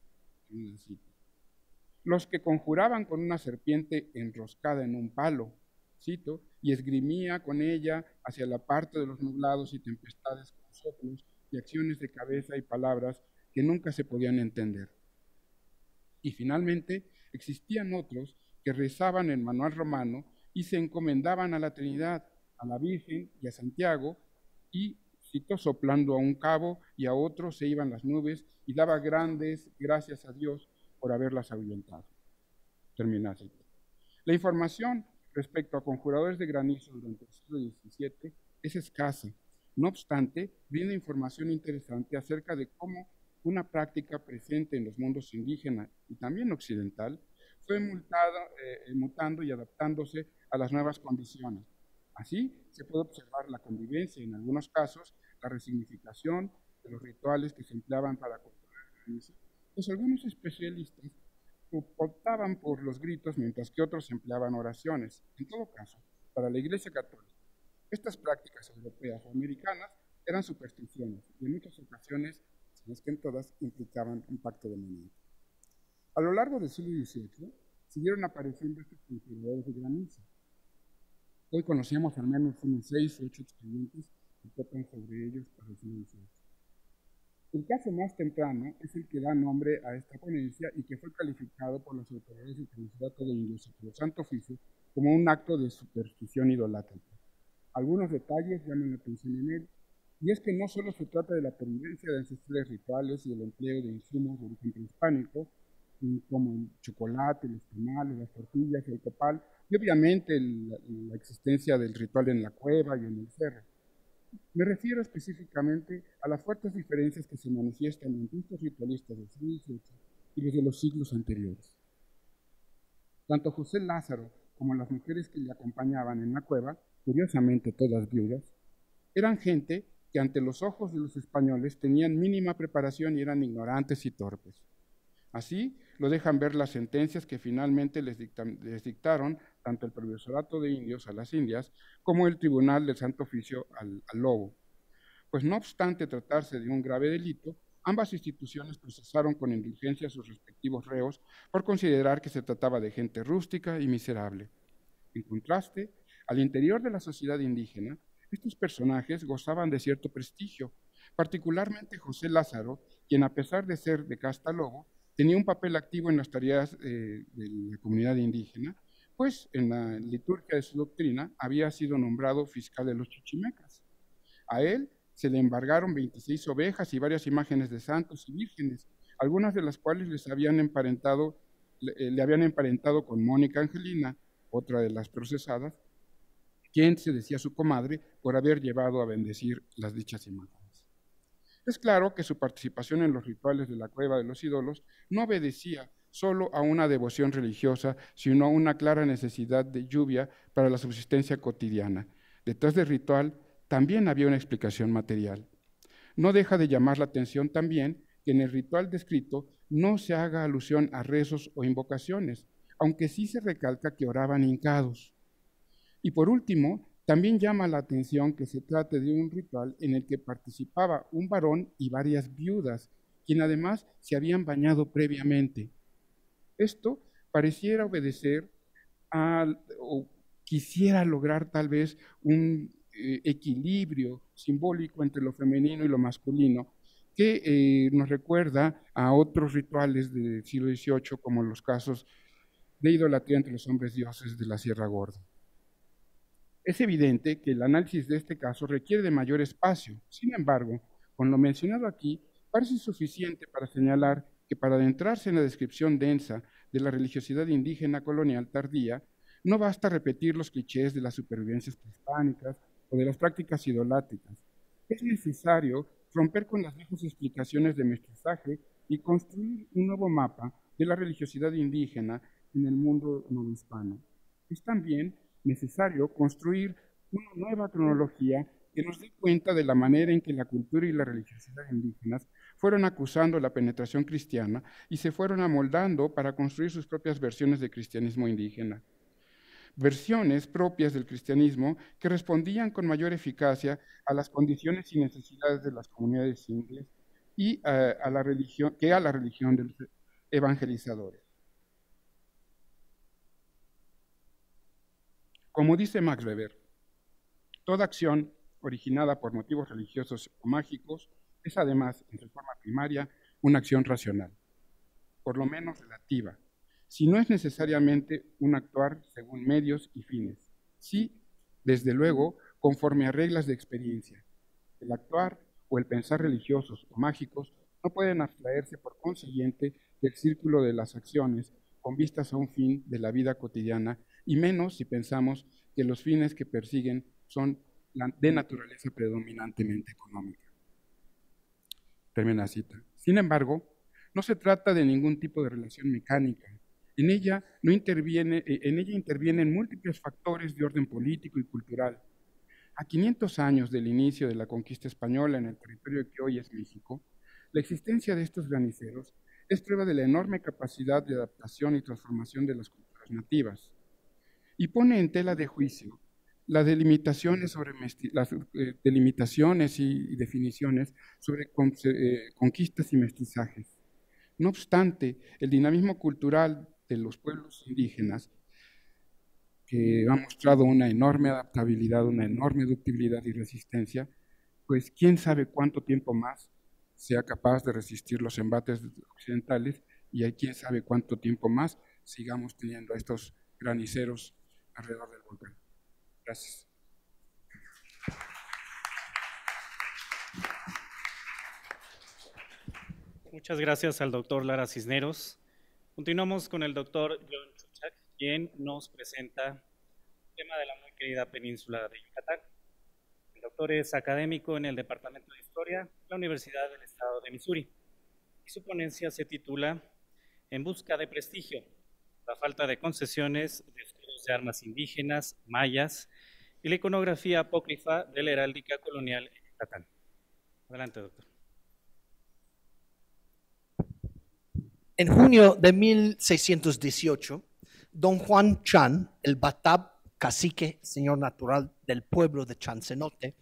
Los que conjuraban con una serpiente enroscada en un palo, cito, y esgrimía con ella hacia la parte de los nublados y tempestades con soplos y acciones de cabeza y palabras que nunca se podían entender. Y finalmente existían otros que rezaban el manual romano y se encomendaban a la Trinidad, a la Virgen y a Santiago, y, cito, soplando a un cabo y a otro se iban las nubes y daba grandes gracias a Dios por haberlas ahuyentado. Termina así. La información respecto a conjuradores de granizo durante el siglo XVII es escasa. No obstante, brinda información interesante acerca de cómo una práctica presente en los mundos indígena y también occidental fue mutando y adaptándose a las nuevas condiciones. Así se puede observar la convivencia, en algunos casos, la resignificación de los rituales que se empleaban para controlar el granizo, pues algunos especialistas optaban por los gritos, mientras que otros empleaban oraciones. En todo caso, para la Iglesia Católica, estas prácticas europeas o americanas eran supersticiones y en muchas ocasiones, si no es que en todas, implicaban un pacto de maniobra. A lo largo del siglo XVIII, siguieron apareciendo estos conjuradores de granizo. Hoy conocemos al menos unos 6 o 8 expedientes que tratan sobre ellos para el siglo XVIII. El caso más temprano es el que da nombre a esta ponencia y que fue calificado por las autoridades del Principado de Indios y por el Santo Oficio como un acto de superstición idolátrica. Algunos detalles llaman la atención en él, y es que no solo se trata de la pervivencia de ancestrales rituales y el empleo de insumos de origen prehispánico, como el chocolate, los tamales, las tortillas, el copal, y obviamente la existencia del ritual en la cueva y en el cerro. Me refiero específicamente a las fuertes diferencias que se manifiestan entre estos ritualistas del siglo XVIII y los de los siglos anteriores. Tanto José Lázaro como las mujeres que le acompañaban en la cueva, curiosamente todas viudas, eran gente que ante los ojos de los españoles tenían mínima preparación y eran ignorantes y torpes. Así lo dejan ver las sentencias que finalmente les dictaron tanto el Provectorato de Indios a las Indias como el Tribunal del Santo Oficio al Lobo. Pues no obstante tratarse de un grave delito, ambas instituciones procesaron con indulgencia a sus respectivos reos por considerar que se trataba de gente rústica y miserable. En contraste, al interior de la sociedad indígena, estos personajes gozaban de cierto prestigio, particularmente José Lázaro, quien a pesar de ser de casta lobo, tenía un papel activo en las tareas de la comunidad indígena, pues en la liturgia de su doctrina había sido nombrado fiscal de los chichimecas. A él se le embargaron 26 ovejas y varias imágenes de santos y vírgenes, algunas de las cuales le habían emparentado con Mónica Angelina, otra de las procesadas, quien se decía su comadre por haber llevado a bendecir las dichas imágenes. Es claro que su participación en los rituales de la cueva de los ídolos no obedecía solo a una devoción religiosa, sino a una clara necesidad de lluvia para la subsistencia cotidiana. Detrás del ritual también había una explicación material. No deja de llamar la atención también que en el ritual descrito no se haga alusión a rezos o invocaciones, aunque sí se recalca que oraban hincados. Y por último, también llama la atención que se trate de un ritual en el que participaba un varón y varias viudas, quien además se habían bañado previamente. Esto pareciera obedecer o quisiera lograr tal vez un equilibrio simbólico entre lo femenino y lo masculino, que nos recuerda a otros rituales del siglo XVIII, como los casos de idolatría entre los hombres dioses de la Sierra Gorda. Es evidente que el análisis de este caso requiere de mayor espacio. Sin embargo, con lo mencionado aquí, parece suficiente para señalar que para adentrarse en la descripción densa de la religiosidad indígena colonial tardía, no basta repetir los clichés de las supervivencias prehispánicas o de las prácticas idolátricas. Es necesario romper con las viejas explicaciones de mestizaje y construir un nuevo mapa de la religiosidad indígena en el mundo novohispano. Es también necesario construir una nueva cronología que nos dé cuenta de la manera en que la cultura y la religiosidad indígenas fueron acusando la penetración cristiana y se fueron amoldando para construir sus propias versiones de cristianismo indígena. Versiones propias del cristianismo que respondían con mayor eficacia a las condiciones y necesidades de las comunidades indias y a la religión de los evangelizadores. Como dice Max Weber, toda acción originada por motivos religiosos o mágicos es además, en su forma primaria, una acción racional, por lo menos relativa, si no es necesariamente un actuar según medios y fines, sí, desde luego, conforme a reglas de experiencia. El actuar o el pensar religiosos o mágicos no pueden abstraerse por consiguiente del círculo de las acciones con vistas a un fin de la vida cotidiana, y menos si pensamos que los fines que persiguen son de naturaleza predominantemente económica. Termina la cita. Sin embargo, no se trata de ningún tipo de relación mecánica. En ella intervienen múltiples factores de orden político y cultural. A 500 años del inicio de la conquista española en el territorio que hoy es México, la existencia de estos graniceros es prueba de la enorme capacidad de adaptación y transformación de las culturas nativas, y pone en tela de juicio las delimitaciones y definiciones sobre conquistas y mestizajes. No obstante, el dinamismo cultural de los pueblos indígenas que ha mostrado una enorme adaptabilidad, una enorme ductibilidad y resistencia, pues quién sabe cuánto tiempo más sea capaz de resistir los embates occidentales y quién sabe cuánto tiempo más sigamos teniendo estos graniceros alrededor del volcán. Gracias. Muchas gracias al doctor Lara Cisneros. Continuamos con el doctor John Chuchak, quien nos presenta el tema de la muy querida península de Yucatán. El doctor es académico en el Departamento de Historia de la Universidad del Estado de Missouri. Y su ponencia se titula En busca de prestigio, la falta de concesiones de escudos de armas indígenas, mayas y la iconografía apócrifa de la heráldica colonial en Yucatán. Adelante, doctor. En junio de 1618, don Juan Chan, el Batab, cacique, señor natural del pueblo de Chancenote,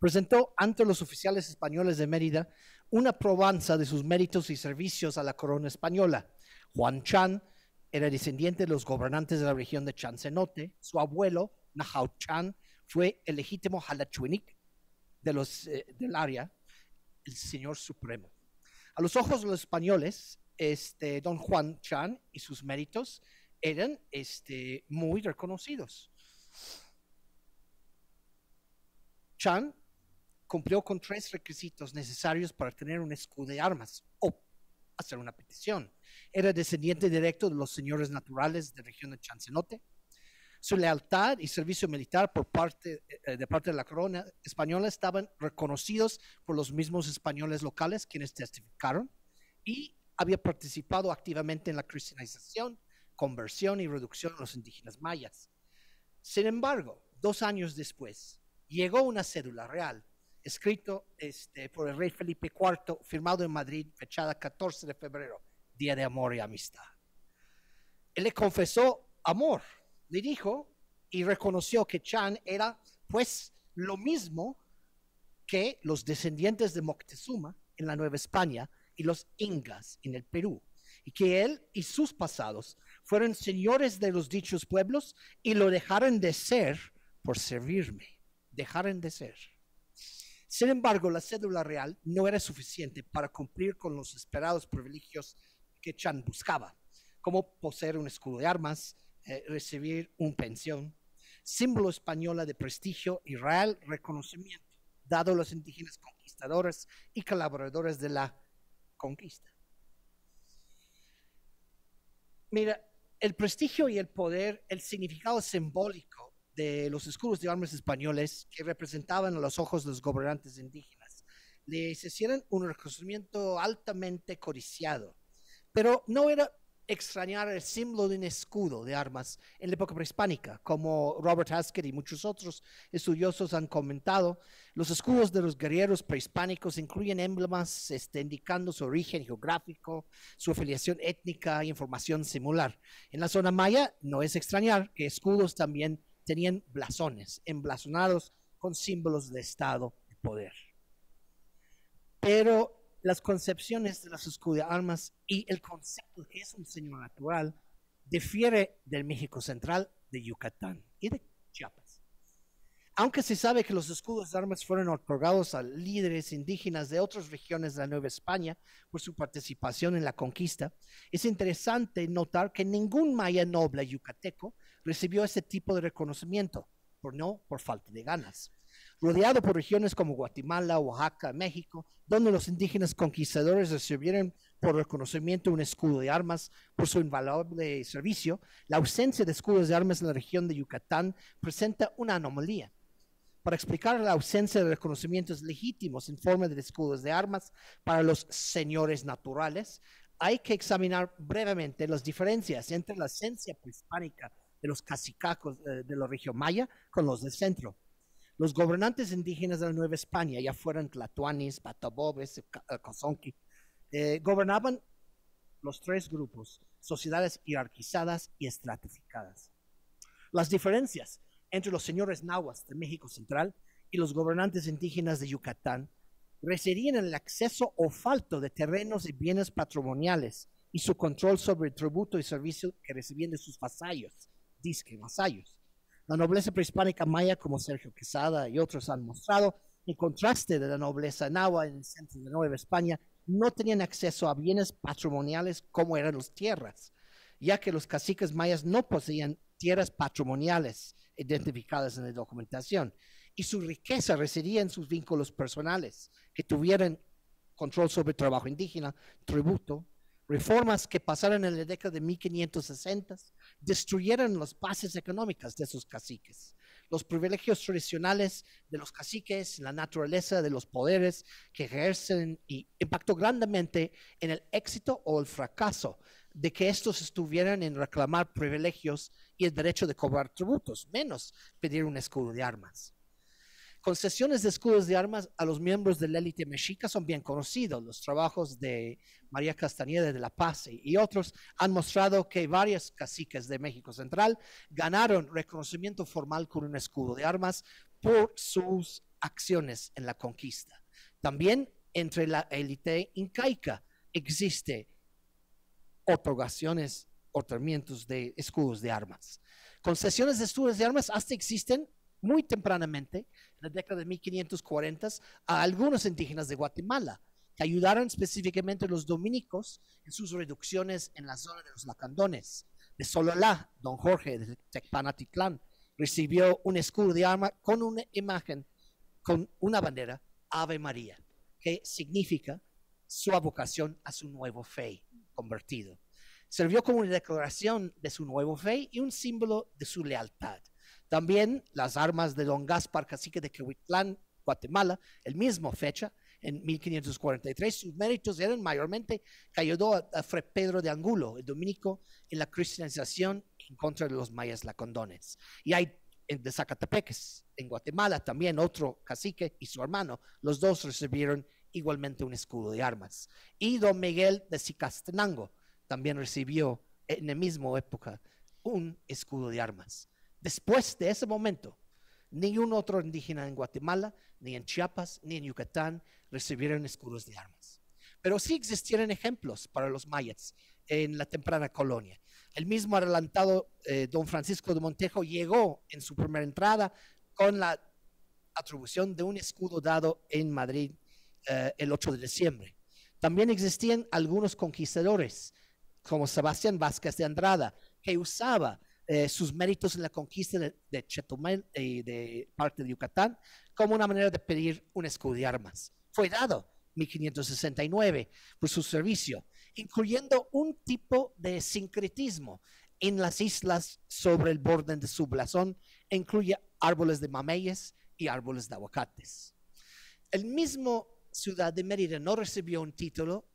presentó ante los oficiales españoles de Mérida una probanza de sus méritos y servicios a la corona española. Juan Chan era descendiente de los gobernantes de la región de Chancenote. Su abuelo, Nahau Chan, fue el legítimo Jalachuinic del área, el señor supremo. A los ojos de los españoles, don Juan Chan y sus méritos eran muy reconocidos. Chan cumplió con 3 requisitos necesarios para tener un escudo de armas o hacer una petición. Era descendiente directo de los señores naturales de la región de Chancenote. Su lealtad y servicio militar de parte de la corona española estaban reconocidos por los mismos españoles locales, quienes testificaron, y había participado activamente en la cristianización, conversión y reducción de los indígenas mayas. Sin embargo, 2 años después, llegó una cédula real, escrito por el rey Felipe IV, firmado en Madrid, fechada 14 de febrero, Día de Amor y Amistad. Él le confesó amor, le dijo y reconoció que Chan era, pues, lo mismo que los descendientes de Moctezuma en la Nueva España y los incas en el Perú, y que él y sus pasados fueron señores de los dichos pueblos y lo dejaron de ser por servirme, dejaron de ser. Sin embargo, la cédula real no era suficiente para cumplir con los esperados privilegios que Chan buscaba, como poseer un escudo de armas, recibir una pensión, símbolo española de prestigio y real reconocimiento, dado a los indígenas conquistadores y colaboradores de la conquista. Mira, el prestigio y el poder, el significado simbólico de los escudos de armas españoles que representaban a los ojos de los gobernantes indígenas les hicieron un reconocimiento altamente codiciado, pero no era extrañar el símbolo de un escudo de armas en la época prehispánica. Como Robert Haskett y muchos otros estudiosos han comentado, los escudos de los guerreros prehispánicos incluyen emblemas indicando su origen geográfico, su afiliación étnica y información similar. En la zona maya no es extrañar que escudos también tenían blasones, emblasonados con símbolos de estado y poder. Pero las concepciones de los escudos de armas y el concepto de que es un señor natural difiere del México central, de Yucatán y de Chiapas. Aunque se sabe que los escudos de armas fueron otorgados a líderes indígenas de otras regiones de la Nueva España por su participación en la conquista, es interesante notar que ningún maya noble yucateco recibió ese tipo de reconocimiento, por falta de ganas. Rodeado por regiones como Guatemala, Oaxaca, México, donde los indígenas conquistadores recibieron por reconocimiento un escudo de armas por su invaluable servicio, la ausencia de escudos de armas en la región de Yucatán presenta una anomalía. Para explicar la ausencia de reconocimientos legítimos en forma de escudos de armas para los señores naturales, hay que examinar brevemente las diferencias entre la esencia prehispánica de los cacicacos de la región maya con los del centro. Los gobernantes indígenas de la Nueva España, ya fueran tlatoanis, batabobes, cozonqui, gobernaban los 3 grupos, sociedades jerarquizadas y estratificadas. Las diferencias entre los señores nahuas de México Central y los gobernantes indígenas de Yucatán residían en el acceso o falto de terrenos y bienes patrimoniales y su control sobre el tributo y servicio que recibían de sus vasallos, disque vasallos. La nobleza prehispánica maya, como Sergio Quesada y otros han mostrado, en contraste de la nobleza nahua en el centro de Nueva España, no tenían acceso a bienes patrimoniales como eran las tierras, ya que los caciques mayas no poseían tierras patrimoniales identificadas en la documentación, y su riqueza residía en sus vínculos personales, que tuvieran control sobre trabajo indígena, tributo, reformas que pasaron en la década de 1560, destruyeron las bases económicas de sus caciques. Los privilegios tradicionales de los caciques, la naturaleza de los poderes que ejercen y impactó grandemente en el éxito o el fracaso de que estos estuvieran en reclamar privilegios y el derecho de cobrar tributos, menos pedir un escudo de armas. Concesiones de escudos de armas a los miembros de la élite mexica son bien conocidos. Los trabajos de María Castañeda de la Paz y otros han mostrado que varios caciques de México Central ganaron reconocimiento formal con un escudo de armas por sus acciones en la conquista. También entre la élite incaica existe otorgaciones, otorgamientos de escudos de armas. Concesiones de escudos de armas hasta existen muy tempranamente, en la década de 1540, a algunos indígenas de Guatemala, que ayudaron específicamente a los dominicos en sus reducciones en la zona de los Lacandones. De Sololá, don Jorge de Tecpanatitlán recibió un escudo de arma con una imagen, con una bandera, Ave María, que significa su vocación a su nuevo fe convertido. Sirvió como una declaración de su nuevo fe y un símbolo de su lealtad. También las armas de don Gaspar, cacique de Quehuitlán, Guatemala, el mismo fecha, en 1543, sus méritos eran mayormente que ayudó a Fray Pedro de Angulo, el dominico, en la cristianización en contra de los mayas lacandones. Y hay de Zacatepeques, en Guatemala, también otro cacique y su hermano, los dos recibieron igualmente un escudo de armas. Y don Miguel de Cicastenango también recibió en la misma época un escudo de armas. Después de ese momento, ningún otro indígena en Guatemala, ni en Chiapas, ni en Yucatán recibieron escudos de armas. Pero sí existieron ejemplos para los mayas en la temprana colonia. El mismo adelantado don Francisco de Montejo llegó en su primera entrada con la atribución de un escudo dado en Madrid el 8 de diciembre. También existían algunos conquistadores, como Sebastián Vázquez de Andrada, que usaba sus méritos en la conquista de Chetumal y de parte de Yucatán como una manera de pedir un escudo de armas. Fue dado en 1569 por su servicio, incluyendo un tipo de sincretismo en las islas sobre el borde de su blasón, e incluye árboles de mameyes y árboles de aguacates. El mismo ciudad de Mérida no recibió un título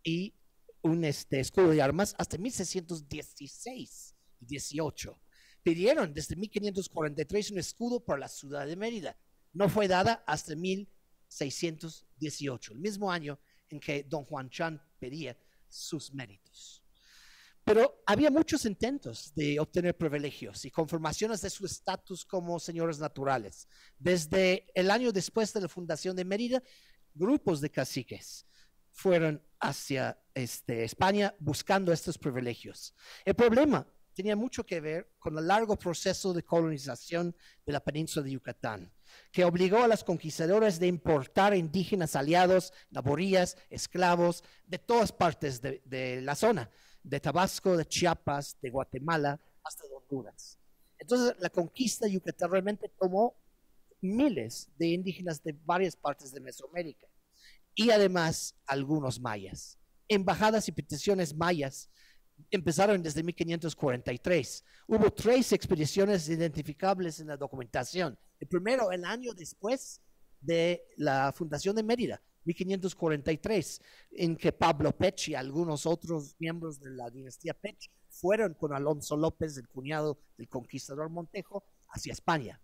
y un escudo de armas hasta 1616 y 18. Pidieron desde 1543 un escudo para la ciudad de Mérida. No fue dada hasta 1618, el mismo año en que don Juan Chan pedía sus méritos. Pero había muchos intentos de obtener privilegios y confirmaciones de su estatus como señores naturales. Desde el año después de la fundación de Mérida, grupos de caciques fueron hacia España buscando estos privilegios. El problema tenía mucho que ver con el largo proceso de colonización de la península de Yucatán, que obligó a los conquistadores de importar indígenas aliados, laborías, esclavos, de todas partes de la zona, de Tabasco, de Chiapas, de Guatemala, hasta de Honduras. Entonces, la conquista de Yucatán realmente tomó miles de indígenas de varias partes de Mesoamérica y además algunos mayas. Embajadas y peticiones mayas empezaron desde 1543. Hubo 3 expediciones identificables en la documentación. El primero, el año después de la fundación de Mérida, 1543, en que Pablo Pech y algunos otros miembros de la dinastía Pech fueron con Alonso López, el cuñado del conquistador Montejo, hacia España.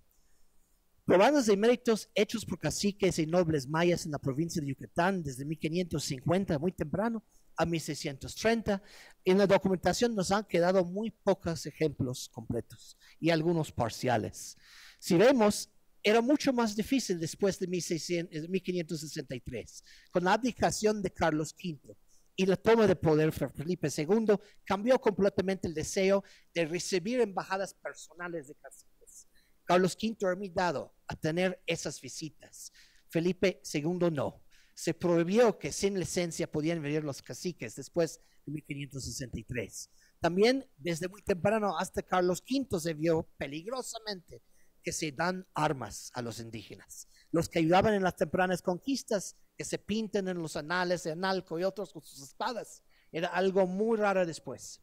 Probados de méritos hechos por caciques y nobles mayas en la provincia de Yucatán desde 1550, muy temprano, a 1630. En la documentación nos han quedado muy pocos ejemplos completos y algunos parciales. Si vemos, era mucho más difícil después de 1563. Con la abdicación de Carlos V y la toma de poder de Felipe II, cambió completamente el deseo de recibir embajadas personales de caciques. Carlos V era muy dado a tener esas visitas. Felipe II no. Se prohibió que sin licencia podían venir los caciques después de 1563. También desde muy temprano hasta Carlos V se vio peligrosamente que se dan armas a los indígenas. Los que ayudaban en las tempranas conquistas, que se pinten en los anales de Analco y otros con sus espadas, era algo muy raro después.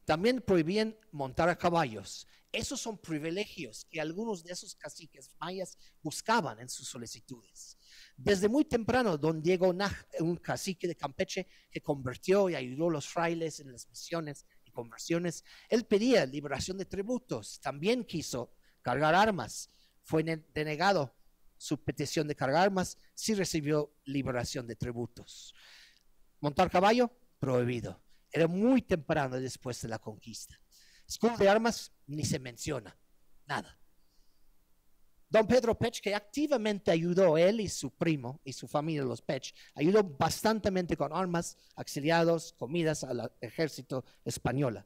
También prohibían montar a caballos. Esos son privilegios que algunos de esos caciques mayas buscaban en sus solicitudes. Desde muy temprano, don Diego Naj, un cacique de Campeche que convirtió y ayudó a los frailes en las misiones y conversiones, él pedía liberación de tributos. También quiso cargar armas. Fue denegado su petición de cargar armas. Sí recibió liberación de tributos. Montar caballo, prohibido. Era muy temprano después de la conquista. Escudo de armas, ni se menciona, nada. Don Pedro Pech, que activamente ayudó, él y su primo y su familia, los Pech, ayudó bastante con armas, auxiliados, comidas al ejército español.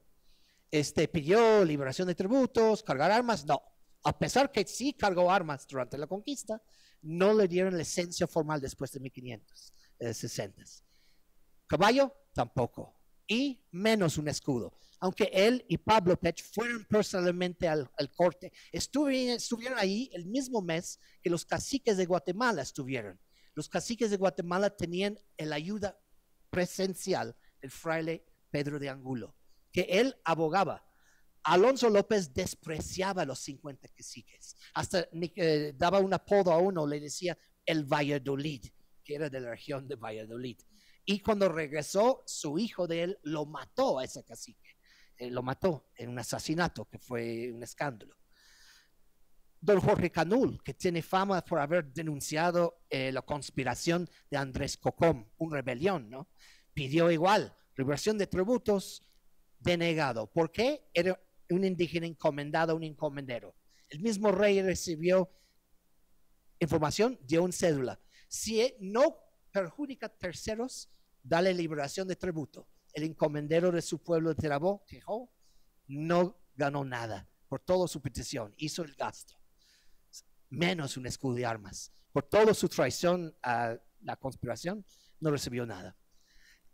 Pidió liberación de tributos, cargar armas, no. A pesar que sí cargó armas durante la conquista, no le dieron licencia formal después de 1560. Caballo, tampoco. Y menos un escudo. Aunque él y Pablo Pech fueron personalmente al corte, estuvieron ahí el mismo mes que los caciques de Guatemala estuvieron. Los caciques de Guatemala tenían la ayuda presencial del fraile Pedro de Angulo, que él abogaba. Alonso López despreciaba a los 50 caciques. Hasta daba un apodo a uno, le decía el Valladolid, que era de la región de Valladolid. Y cuando regresó, su hijo de él lo mató a ese cacique. Lo mató en un asesinato que fue un escándalo. Don Jorge Canul, que tiene fama por haber denunciado la conspiración de Andrés Cocom, una rebelión, ¿no? Pidió igual, liberación de tributos, denegado. ¿Por qué? Era un indígena encomendado, un encomendero. El mismo rey recibió información, dio una cédula. Si no perjudica a terceros, dale liberación de tributo. El encomendero de su pueblo de Terabó, Quejó, no ganó nada por toda su petición, hizo el gasto, menos un escudo de armas. Por toda su traición a la conspiración, no recibió nada.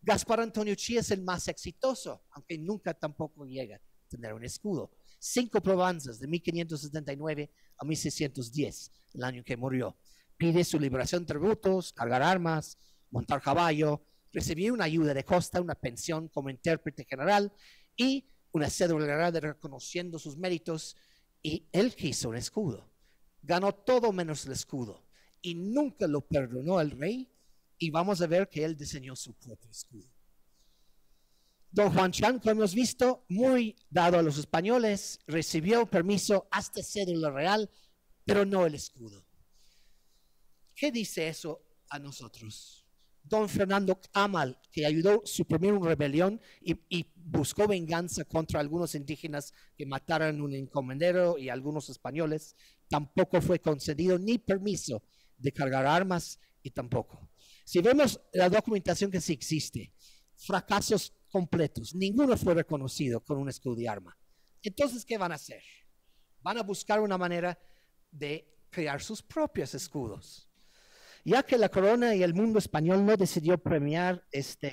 Gaspar Antonio Chía es el más exitoso, aunque nunca tampoco llega a tener un escudo. 5 probanzas de 1579 a 1610, el año que murió. Pide su liberación de tributos, cargar armas, montar caballo, recibir una ayuda de costa, una pensión como intérprete general y una cédula de reconociendo sus méritos. Y él quiso un escudo. Ganó todo menos el escudo. Y nunca lo perdonó el rey. Y vamos a ver que él diseñó su propio escudo. Don Juan Chan, como hemos visto, muy dado a los españoles, recibió permiso hasta cédula real, pero no el escudo. ¿Qué dice eso a nosotros? Don Fernando Camal, que ayudó a suprimir una rebelión y buscó venganza contra algunos indígenas que mataron a un encomendero y algunos españoles, tampoco fue concedido ni permiso de cargar armas y tampoco. Si vemos la documentación que sí existe, fracasos completos, ninguno fue reconocido con un escudo de arma. Entonces, ¿qué van a hacer? Van a buscar una manera de crear sus propios escudos. Ya que la corona y el mundo español no decidió premiar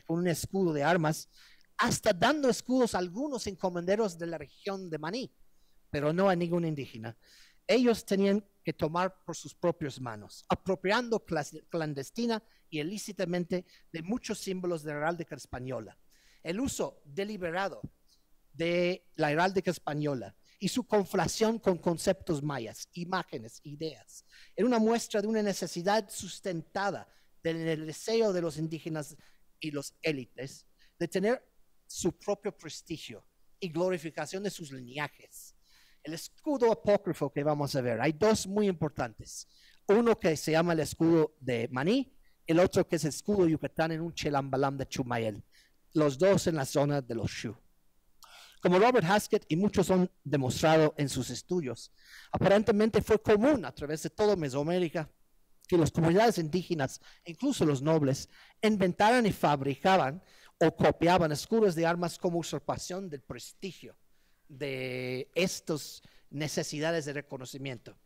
con un escudo de armas, hasta dando escudos a algunos encomenderos de la región de Maní, pero no a ningún indígena. Ellos tenían que tomar por sus propias manos, apropiando clandestina y ilícitamente de muchos símbolos de la heráldica española. El uso deliberado de la heráldica española y su conflación con conceptos mayas, imágenes, ideas, era una muestra de una necesidad sustentada del deseo de los indígenas y los élites de tener su propio prestigio y glorificación de sus linajes. El escudo apócrifo que vamos a ver, hay 2 muy importantes. Uno que se llama el escudo de Maní, el otro que es el escudo Yucatán en un chelambalam de Chumayel. Los 2 en la zona de los Shu. Como Robert Haskett y muchos han demostrado en sus estudios, aparentemente fue común a través de toda Mesoamérica que las comunidades indígenas, incluso los nobles, inventaran y fabricaban o copiaban escudos de armas como usurpación del prestigio de estos necesidades de reconocimiento.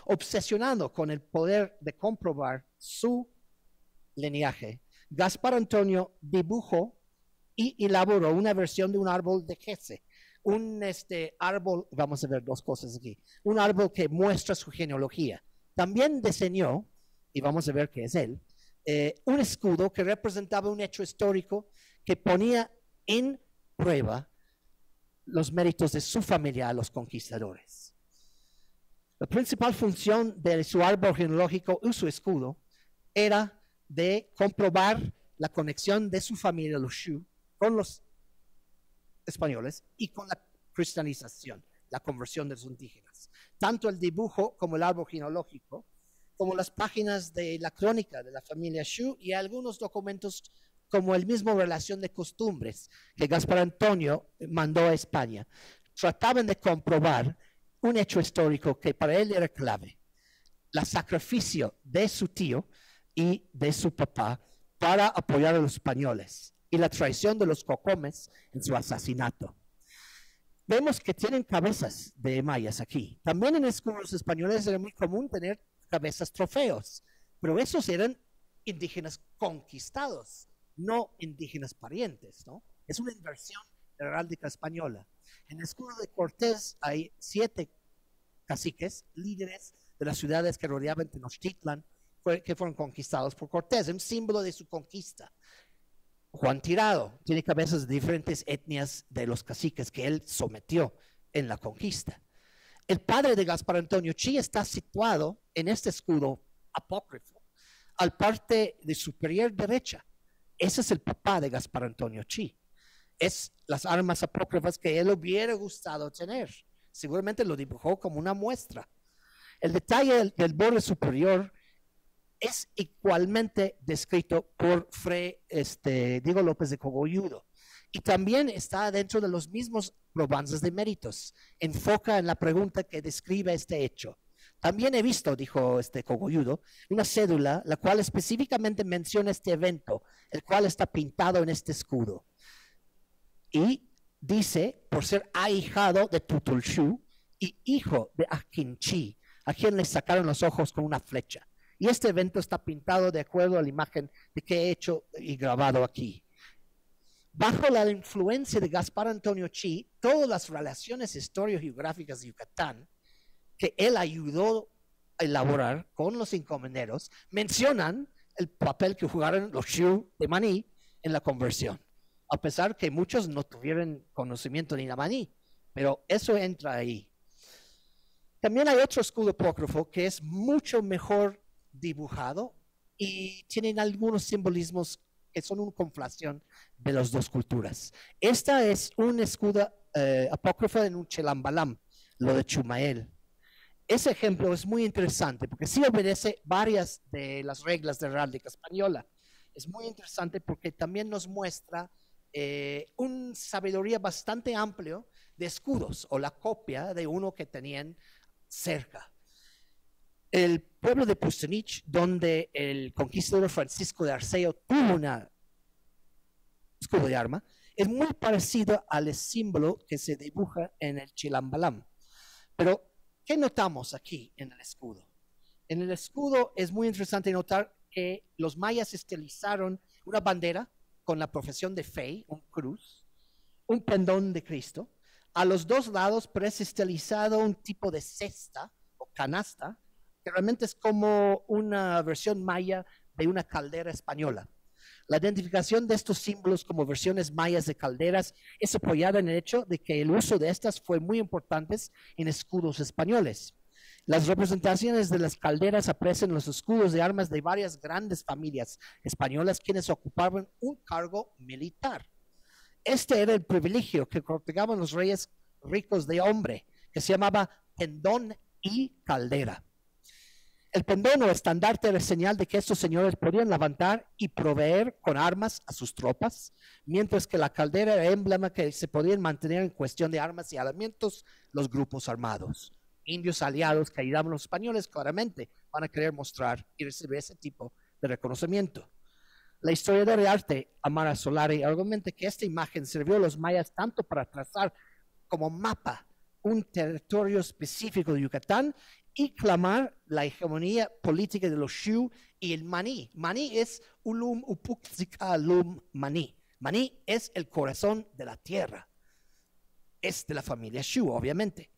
Obsesionado con el poder de comprobar su linaje, Gaspar Antonio dibujó y elaboró una versión de un árbol de Hesse. Un árbol, vamos a ver dos cosas aquí, un árbol que muestra su genealogía. También diseñó, y vamos a ver qué es él, un escudo que representaba un hecho histórico que ponía en prueba los méritos de su familia a los conquistadores. La principal función de su árbol genealógico y su escudo era de comprobar la conexión de su familia, los Shu, con los españoles y con la cristianización, la conversión de los indígenas. Tanto el dibujo como el árbol genealógico, como las páginas de la crónica de la familia Shu y algunos documentos como el mismo relación de costumbres que Gaspar Antonio mandó a España, trataban de comprobar un hecho histórico que para él era clave: el sacrificio de su tío y de su papá para apoyar a los españoles y la traición de los cocomes en su asesinato. Vemos que tienen cabezas de mayas aquí. También en escudos españoles era muy común tener cabezas trofeos, pero esos eran indígenas conquistados, no indígenas parientes, ¿no? Es una inversión de la heráldica española. En el escudo de Cortés hay 7 caciques, líderes de las ciudades que rodeaban Tenochtitlan, que fueron conquistados por Cortés, un símbolo de su conquista. Juan Tirado tiene cabezas de diferentes etnias de los caciques que él sometió en la conquista. El padre de Gaspar Antonio Chi está situado en este escudo apócrifo, al parte de superior derecha. Ese es el papá de Gaspar Antonio Chi. Es las armas apócrifas que él hubiera gustado tener. Seguramente lo dibujó como una muestra. El detalle del borde superior es igualmente descrito por Fray Diego López de Cogolludo, y también está dentro de los mismos probanzas de méritos. Enfoca en la pregunta que describe este hecho. También he visto, dijo Cogolludo, una cédula la cual específicamente menciona este evento, el cual está pintado en este escudo. Y dice, por ser ahijado de Tutulxu y hijo de Akinchi, a quien le sacaron los ojos con una flecha. Y este evento está pintado de acuerdo a la imagen de que he hecho y grabado aquí. Bajo la influencia de Gaspar Antonio Chi, todas las relaciones historiográficas de Yucatán que él ayudó a elaborar con los encomenderos mencionan el papel que jugaron los Shu de Maní en la conversión, a pesar que muchos no tuvieron conocimiento ni de Maní, pero eso entra ahí. También hay otro escudo apócrifo que es mucho mejor dibujado y tienen algunos simbolismos que son una conflación de las dos culturas. Esta es un escudo apócrifo en un Chelambalam, lo de Chumael. Ese ejemplo es muy interesante porque sí obedece varias de las reglas de la heráldica española. Es muy interesante porque también nos muestra una sabiduría bastante amplio de escudos o la copia de uno que tenían cerca. El pueblo de Pustenich, donde el conquistador Francisco de Arceo tuvo un escudo de arma, es muy parecido al símbolo que se dibuja en el Chilambalam. Pero, ¿qué notamos aquí en el escudo? En el escudo es muy interesante notar que los mayas estilizaron una bandera con la profesión de fe, un cruz, un pendón de Cristo. A los dos lados parece estilizado un tipo de cesta o canasta, que realmente es como una versión maya de una caldera española. La identificación de estos símbolos como versiones mayas de calderas es apoyada en el hecho de que el uso de estas fue muy importante en escudos españoles. Las representaciones de las calderas aparecen en los escudos de armas de varias grandes familias españolas quienes ocupaban un cargo militar. Este era el privilegio que otorgaban los reyes ricos de hombre, que se llamaba pendón y caldera. El pendón o estandarte era señal de que estos señores podían levantar y proveer con armas a sus tropas, mientras que la caldera era emblema que se podían mantener en cuestión de armas y alimentos los grupos armados. Indios aliados que ayudaban a los españoles claramente van a querer mostrar y recibir ese tipo de reconocimiento. La historiadora de arte, Amara Solari, argumenta que esta imagen sirvió a los mayas tanto para trazar como mapa un territorio específico de Yucatán y clamar la hegemonía política de los Xiu y el maní. Maní es ulum upuxika lum maní. Maní es el corazón de la tierra. Es de la familia Xiu, obviamente.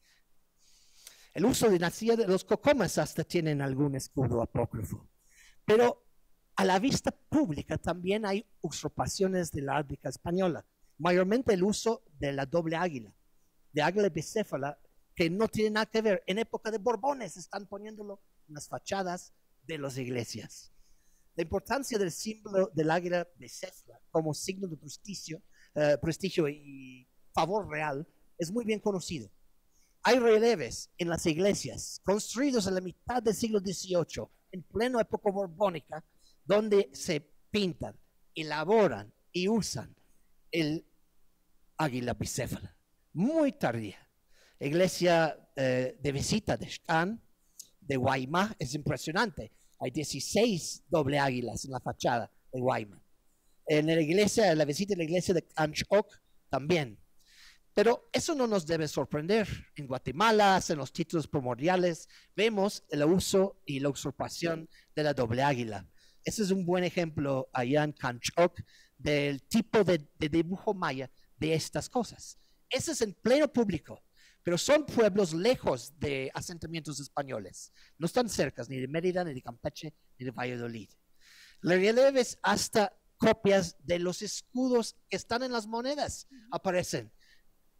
El uso de dinastía de los cocomas hasta tienen algún escudo apócrifo. Pero a la vista pública también hay usurpaciones de la heráldica española, mayormente el uso de la doble águila, de águila bicéfala, que no tiene nada que ver. En época de Borbones están poniéndolo en las fachadas de las iglesias. La importancia del símbolo del águila bicéfala como signo de prestigio y favor real es muy bien conocido. Hay relieves en las iglesias construidos en la mitad del siglo XVIII, en plena época borbónica, donde se pintan, elaboran y usan el águila bicéfala. Muy tardía. La iglesia de visita de Xtán, de Guaymas, es impresionante. Hay 16 doble águilas en la fachada de Guaymas. En la visita de la iglesia de Canchoc también. Pero eso no nos debe sorprender. En Guatemala, en los títulos primordiales, vemos el uso y la usurpación de la doble águila. Ese es un buen ejemplo allá en Canchoc del tipo de dibujo maya de estas cosas. Ese es en pleno público, pero son pueblos lejos de asentamientos españoles. No están cerca ni de Mérida, ni de Campeche, ni de Valladolid. Le relieves hasta copias de los escudos que están en las monedas aparecen.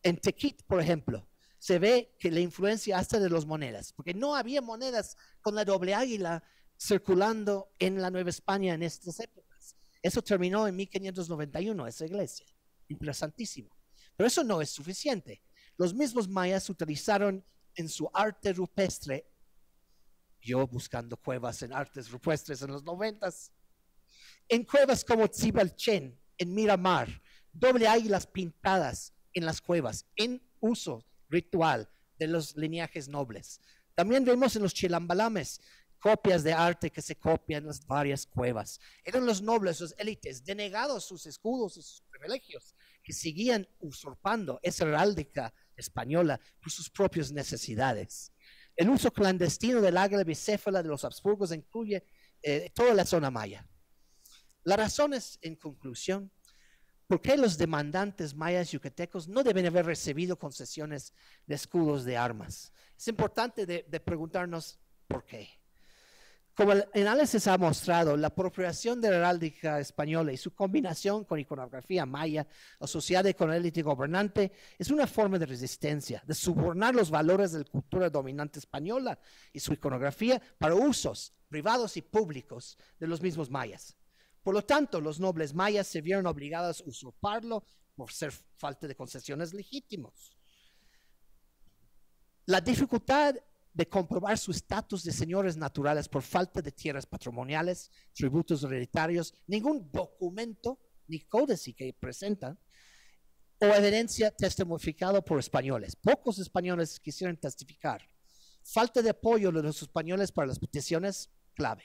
En Tequit, por ejemplo, se ve que la influencia hasta de las monedas, porque no había monedas con la doble águila circulando en la Nueva España en estas épocas. Eso terminó en 1591, esa iglesia. Interesantísimo. Pero eso no es suficiente. Los mismos mayas utilizaron en su arte rupestre, yo buscando cuevas en artes rupestres en los 90s, en cuevas como Tzipalchen, en Miramar, doble águilas pintadas en las cuevas, en uso ritual de los lineajes nobles. También vemos en los chilambalames copias de arte que se copian en las varias cuevas. Eran los nobles, los élites, denegados sus escudos y sus privilegios, que seguían usurpando esa heráldica española por sus propias necesidades. El uso clandestino del águila bicéfala de los Habsburgos incluye toda la zona maya. La razón es, en conclusión, ¿por qué los demandantes mayas yucatecos no deben haber recibido concesiones de escudos de armas? Es importante de preguntarnos por qué. Como el análisis ha mostrado, la apropiación de la heráldica española y su combinación con iconografía maya asociada con la élite gobernante es una forma de resistencia, de subornar los valores de la cultura dominante española y su iconografía para usos privados y públicos de los mismos mayas. Por lo tanto, los nobles mayas se vieron obligados a usurparlo por ser falta de concesiones legítimos. La dificultad de comprobar su estatus de señores naturales por falta de tierras patrimoniales, tributos hereditarios, ningún documento ni códice que presentan, o evidencia testificada por españoles. Pocos españoles quisieron testificar. Falta de apoyo de los españoles para las peticiones, clave.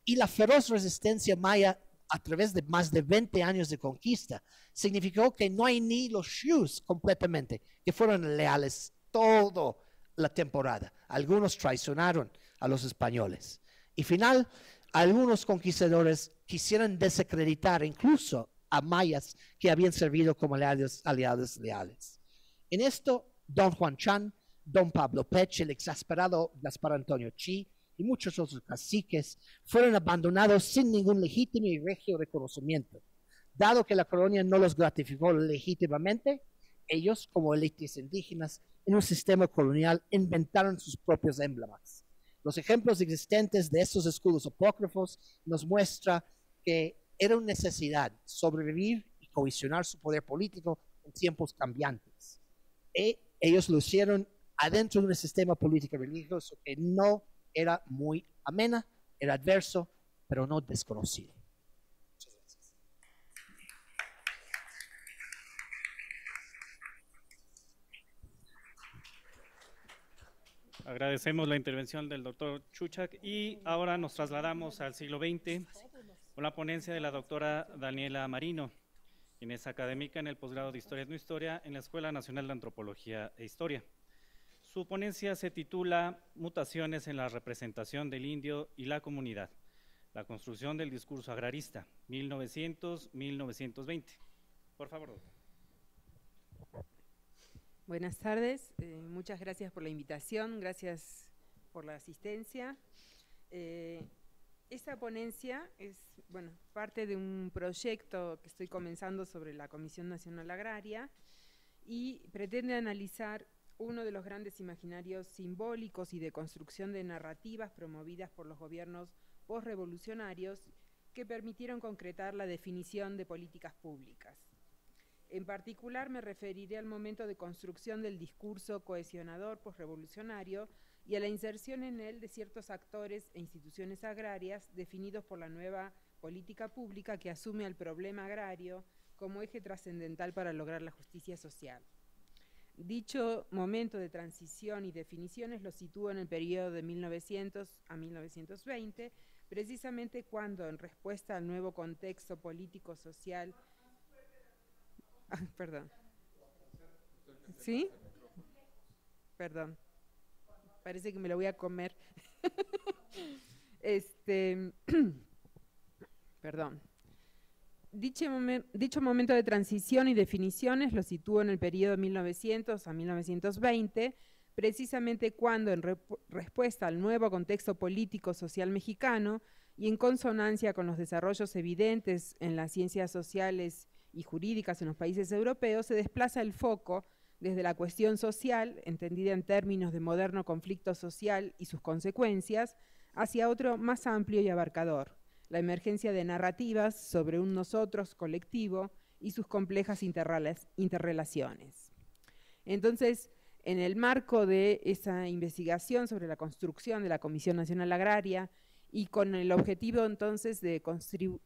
Y la feroz resistencia maya a través de más de 20 años de conquista significó que no hay ni los Xius completamente que fueron leales toda la temporada. Algunos traicionaron a los españoles. Y final, algunos conquistadores quisieron desacreditar incluso a mayas que habían servido como aliados leales. En esto, don Juan Chan, don Pablo Pech, el exasperado Gaspar Antonio Chi y muchos otros caciques fueron abandonados sin ningún legítimo y regio reconocimiento. Dado que la colonia no los gratificó legítimamente, ellos, como élites indígenas, en un sistema colonial, inventaron sus propios emblemas. Los ejemplos existentes de estos escudos apócrifos nos muestran que era una necesidad sobrevivir y cohesionar su poder político en tiempos cambiantes. Y ellos lo hicieron adentro de un sistema político religioso que no era muy amena, era adverso, pero no desconocido. Muchas gracias. Agradecemos la intervención del doctor Chuchak y ahora nos trasladamos al siglo XX con la ponencia de la doctora Daniela Marino, quien es académica en el posgrado de Historia y No Historia en la Escuela Nacional de Antropología e Historia. Su ponencia se titula Mutaciones en la representación del indio y la comunidad, la construcción del discurso agrarista, 1900-1920. Por favor, doctor. Buenas tardes, muchas gracias por la invitación, gracias por la asistencia. Esta ponencia es parte de un proyecto que estoy comenzando sobre la Comisión Nacional Agraria y pretende analizar uno de los grandes imaginarios simbólicos y de construcción de narrativas promovidas por los gobiernos posrevolucionarios que permitieron concretar la definición de políticas públicas. En particular me referiré al momento de construcción del discurso cohesionador posrevolucionario y a la inserción en él de ciertos actores e instituciones agrarias definidos por la nueva política pública que asume al problema agrario como eje trascendental para lograr la justicia social. Dicho momento de transición y definiciones lo sitúo en el periodo de 1900 a 1920, precisamente cuando, en respuesta al nuevo contexto político-social... perdón. ¿Sí? Perdón. Parece que me lo voy a comer. Perdón. Dicho momento de transición y definiciones lo sitúo en el periodo 1900 a 1920, precisamente cuando, en respuesta al nuevo contexto político-social mexicano y en consonancia con los desarrollos evidentes en las ciencias sociales y jurídicas en los países europeos, se desplaza el foco desde la cuestión social, entendida en términos de moderno conflicto social y sus consecuencias, hacia otro más amplio y abarcador, la emergencia de narrativas sobre un nosotros colectivo y sus complejas interrelaciones. Entonces, en el marco de esa investigación sobre la construcción de la Comisión Nacional Agraria y con el objetivo entonces de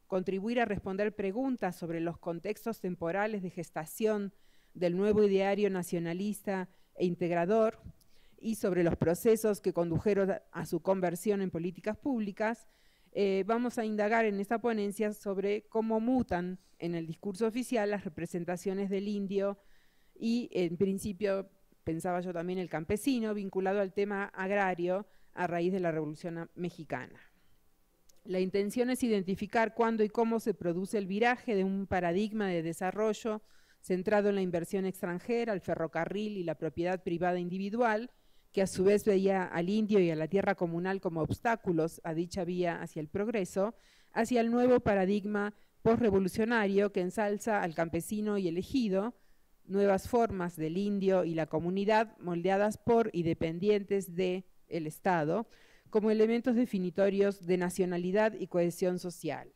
contribuir a responder preguntas sobre los contextos temporales de gestación del nuevo ideario nacionalista e integrador y sobre los procesos que condujeron a su conversión en políticas públicas, vamos a indagar en esta ponencia sobre cómo mutan en el discurso oficial las representaciones del indio y, en principio, pensaba yo también el campesino, vinculado al tema agrario a raíz de la Revolución Mexicana. La intención es identificar cuándo y cómo se produce el viraje de un paradigma de desarrollo centrado en la inversión extranjera, el ferrocarril y la propiedad privada individual, que a su vez veía al indio y a la tierra comunal como obstáculos a dicha vía hacia el progreso, hacia el nuevo paradigma posrevolucionario que ensalza al campesino y el ejido, nuevas formas del indio y la comunidad moldeadas por y dependientes del Estado, como elementos definitorios de nacionalidad y cohesión social.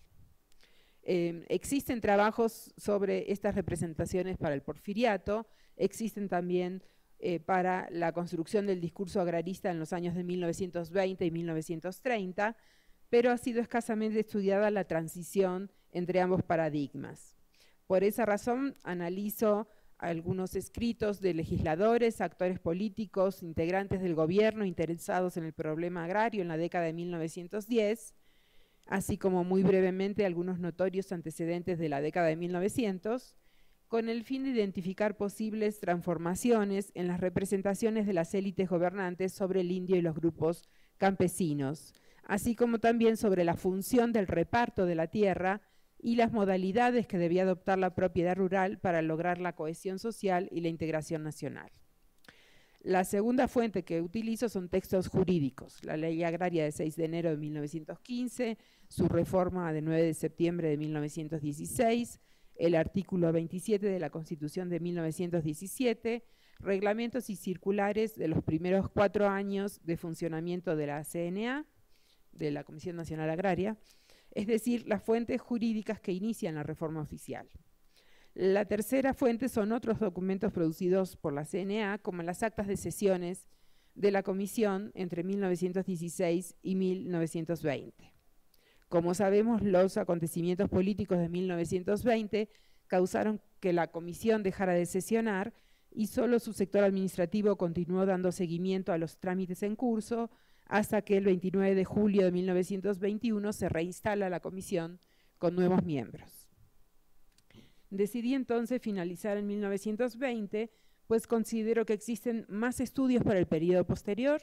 Existen trabajos sobre estas representaciones para el porfiriato, existen también para la construcción del discurso agrarista en los años de 1920 y 1930, pero ha sido escasamente estudiada la transición entre ambos paradigmas. Por esa razón, analizo algunos escritos de legisladores, actores políticos, integrantes del gobierno interesados en el problema agrario en la década de 1910, así como muy brevemente algunos notorios antecedentes de la década de 1900, con el fin de identificar posibles transformaciones en las representaciones de las élites gobernantes sobre el indio y los grupos campesinos, así como también sobre la función del reparto de la tierra y las modalidades que debía adoptar la propiedad rural para lograr la cohesión social y la integración nacional. La segunda fuente que utilizo son textos jurídicos, la Ley Agraria de 6 de enero de 1915, su reforma de 9 de septiembre de 1916, el artículo 27 de la Constitución de 1917, reglamentos y circulares de los primeros 4 años de funcionamiento de la CNA, de la Comisión Nacional Agraria, es decir, las fuentes jurídicas que inician la reforma oficial. La tercera fuente son otros documentos producidos por la CNA, como las actas de sesiones de la Comisión entre 1916 y 1920. Como sabemos, los acontecimientos políticos de 1920 causaron que la Comisión dejara de sesionar y solo su sector administrativo continuó dando seguimiento a los trámites en curso hasta que el 29 de julio de 1921 se reinstala la Comisión con nuevos miembros. Decidí entonces finalizar en 1920 pues considero que existen más estudios para el periodo posterior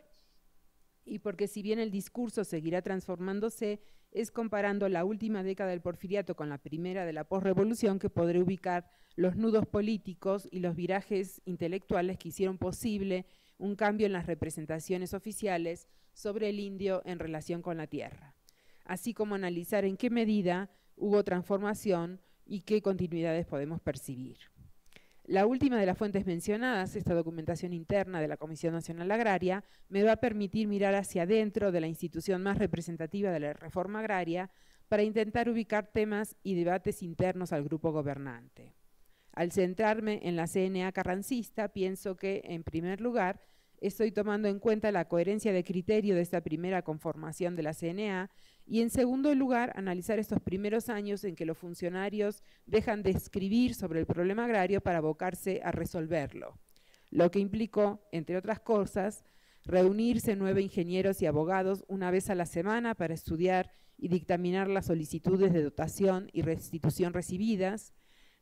y porque si bien el discurso seguirá transformándose, es comparando la última década del porfiriato con la primera de la posrevolución que podré ubicar los nudos políticos y los virajes intelectuales que hicieron posible un cambio en las representaciones oficiales sobre el indio en relación con la tierra, así como analizar en qué medida hubo transformación y qué continuidades podemos percibir. La última de las fuentes mencionadas, esta documentación interna de la Comisión Nacional Agraria, me va a permitir mirar hacia adentro de la institución más representativa de la reforma agraria para intentar ubicar temas y debates internos al grupo gobernante. Al centrarme en la CNA carrancista, pienso que, en primer lugar, estoy tomando en cuenta la coherencia de criterio de esta primera conformación de la CNA y, en segundo lugar, analizar estos primeros años en que los funcionarios dejan de escribir sobre el problema agrario para abocarse a resolverlo, lo que implicó, entre otras cosas, reunirse 9 ingenieros y abogados una vez a la semana para estudiar y dictaminar las solicitudes de dotación y restitución recibidas,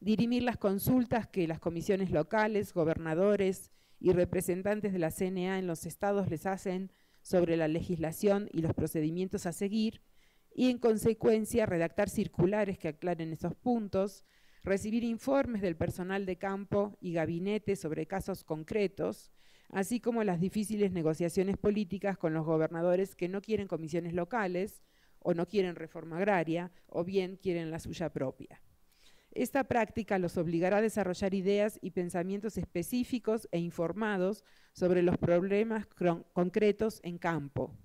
dirimir las consultas que las comisiones locales, gobernadores y representantes de la CNA en los estados les hacen sobre la legislación y los procedimientos a seguir, y en consecuencia redactar circulares que aclaren esos puntos, recibir informes del personal de campo y gabinete sobre casos concretos, así como las difíciles negociaciones políticas con los gobernadores que no quieren comisiones locales o no quieren reforma agraria o bien quieren la suya propia. Esta práctica los obligará a desarrollar ideas y pensamientos específicos e informados sobre los problemas concretos en campo.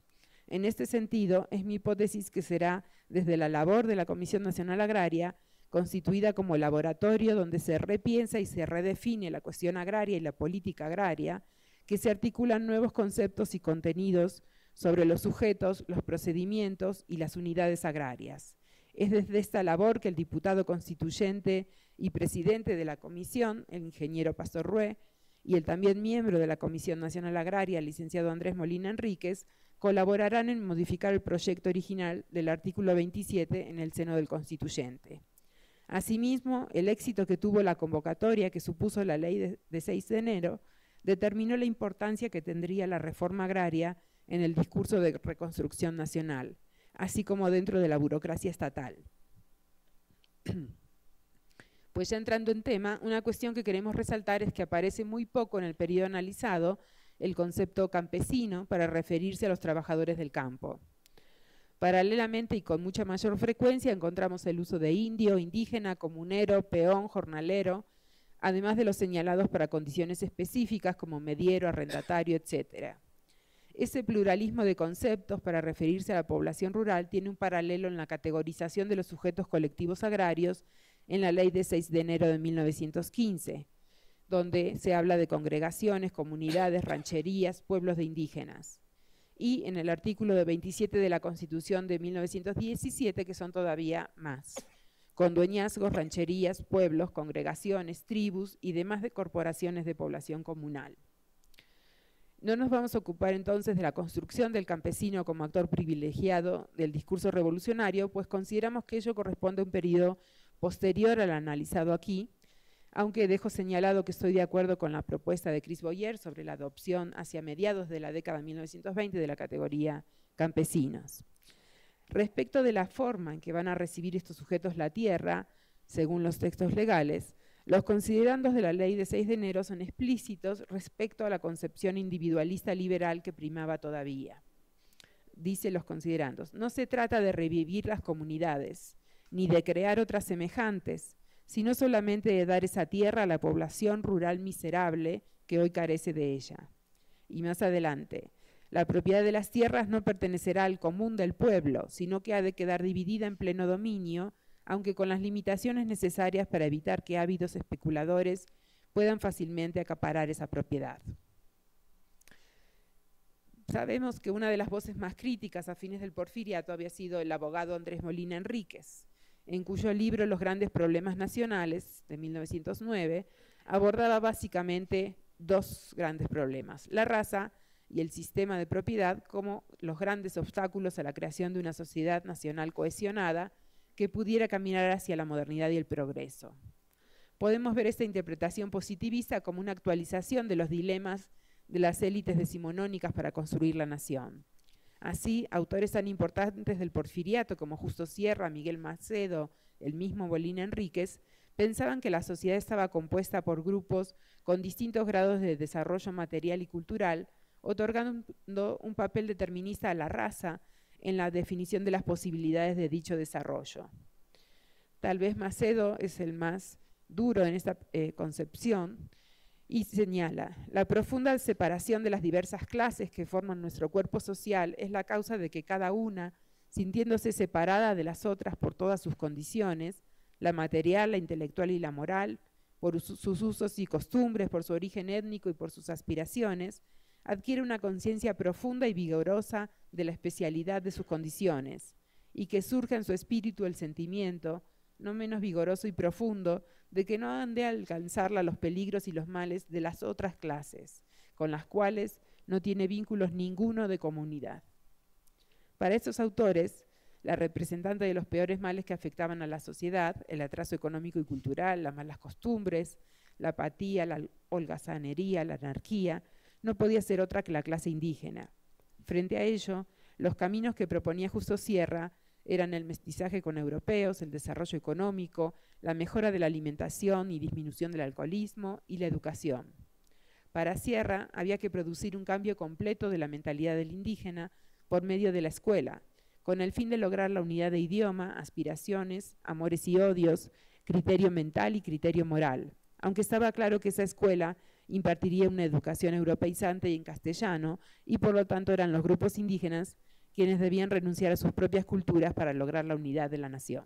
En este sentido, es mi hipótesis que será desde la labor de la Comisión Nacional Agraria, constituida como laboratorio donde se repiensa y se redefine la cuestión agraria y la política agraria, que se articulan nuevos conceptos y contenidos sobre los sujetos, los procedimientos y las unidades agrarias. Es desde esta labor que el diputado constituyente y presidente de la comisión, el ingeniero Pastor Rué, y el también miembro de la Comisión Nacional Agraria, el licenciado Andrés Molina Enríquez, colaborarán en modificar el proyecto original del artículo 27 en el seno del constituyente. Asimismo, el éxito que tuvo la convocatoria que supuso la ley de 6 de enero determinó la importancia que tendría la reforma agraria en el discurso de reconstrucción nacional, así como dentro de la burocracia estatal. Pues ya entrando en tema, una cuestión que queremos resaltar es que aparece muy poco en el periodo analizado el concepto campesino para referirse a los trabajadores del campo. Paralelamente y con mucha mayor frecuencia encontramos el uso de indio, indígena, comunero, peón, jornalero, además de los señalados para condiciones específicas como mediero, arrendatario, etc. Ese pluralismo de conceptos para referirse a la población rural tiene un paralelo en la categorización de los sujetos colectivos agrarios en la ley de 6 de enero de 1915, donde se habla de congregaciones, comunidades, rancherías, pueblos de indígenas. Y en el artículo de 27 de la Constitución de 1917, que son todavía más, con dueñazgos, rancherías, pueblos, congregaciones, tribus y demás de corporaciones de población comunal. No nos vamos a ocupar entonces de la construcción del campesino como actor privilegiado del discurso revolucionario, pues consideramos que ello corresponde a un periodo posterior al analizado aquí, aunque dejo señalado que estoy de acuerdo con la propuesta de Chris Boyer sobre la adopción hacia mediados de la década de 1920 de la categoría campesinos. Respecto de la forma en que van a recibir estos sujetos la tierra, según los textos legales, los considerandos de la ley de 6 de enero son explícitos respecto a la concepción individualista liberal que primaba todavía. Dice los considerandos, no se trata de revivir las comunidades, ni de crear otras semejantes, sino solamente de dar esa tierra a la población rural miserable que hoy carece de ella. Y más adelante, la propiedad de las tierras no pertenecerá al común del pueblo, sino que ha de quedar dividida en pleno dominio, aunque con las limitaciones necesarias para evitar que ávidos especuladores puedan fácilmente acaparar esa propiedad. Sabemos que una de las voces más críticas a fines del porfiriato había sido el abogado Andrés Molina Enríquez, en cuyo libro Los grandes problemas nacionales, de 1909, abordaba básicamente 2 grandes problemas: la raza y el sistema de propiedad como los grandes obstáculos a la creación de una sociedad nacional cohesionada que pudiera caminar hacia la modernidad y el progreso. podemos ver esta interpretación positivista como una actualización de los dilemas de las élites decimonónicas para construir la nación. Así, autores tan importantes del porfiriato como Justo Sierra, Miguel Macedo, el mismo Molina Enríquez, pensaban que la sociedad estaba compuesta por grupos con distintos grados de desarrollo material y cultural, otorgando un papel determinista a la raza en la definición de las posibilidades de dicho desarrollo. Tal vez Macedo es el más duro en esta concepción y señala: la profunda separación de las diversas clases que forman nuestro cuerpo social es la causa de que cada una, sintiéndose separada de las otras por todas sus condiciones, la material, la intelectual y la moral, por sus usos y costumbres, por su origen étnico y por sus aspiraciones, adquiere una conciencia profunda y vigorosa de la especialidad de sus condiciones, y que surge en su espíritu el sentimiento, no menos vigoroso y profundo, de que no han de alcanzarla los peligros y los males de las otras clases, con las cuales no tiene vínculos ninguno de comunidad. Para estos autores, la representante de los peores males que afectaban a la sociedad, el atraso económico y cultural, las malas costumbres, la apatía, la holgazanería, la anarquía, no podía ser otra que la clase indígena. Frente a ello, los caminos que proponía Justo Sierra eran el mestizaje con europeos, el desarrollo económico, la mejora de la alimentación y disminución del alcoholismo y la educación. Para Sierra había que producir un cambio completo de la mentalidad del indígena por medio de la escuela, con el fin de lograr la unidad de idioma, aspiraciones, amores y odios, criterio mental y criterio moral, aunque estaba claro que esa escuela impartiría una educación europeizante y en castellano, y por lo tanto eran los grupos indígenas quienes debían renunciar a sus propias culturas para lograr la unidad de la nación.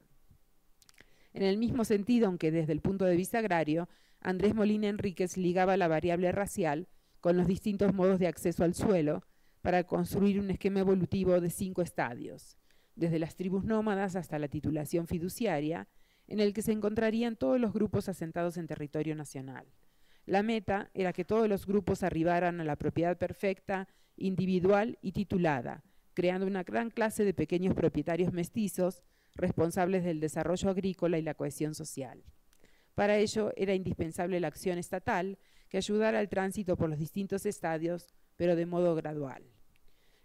En el mismo sentido, aunque desde el punto de vista agrario, Andrés Molina Enríquez ligaba la variable racial con los distintos modos de acceso al suelo para construir un esquema evolutivo de 5 estadios, desde las tribus nómadas hasta la titulación fiduciaria, en el que se encontrarían todos los grupos asentados en territorio nacional. La meta era que todos los grupos arribaran a la propiedad perfecta, individual y titulada, creando una gran clase de pequeños propietarios mestizos responsables del desarrollo agrícola y la cohesión social. Para ello era indispensable la acción estatal que ayudara al tránsito por los distintos estadios, pero de modo gradual.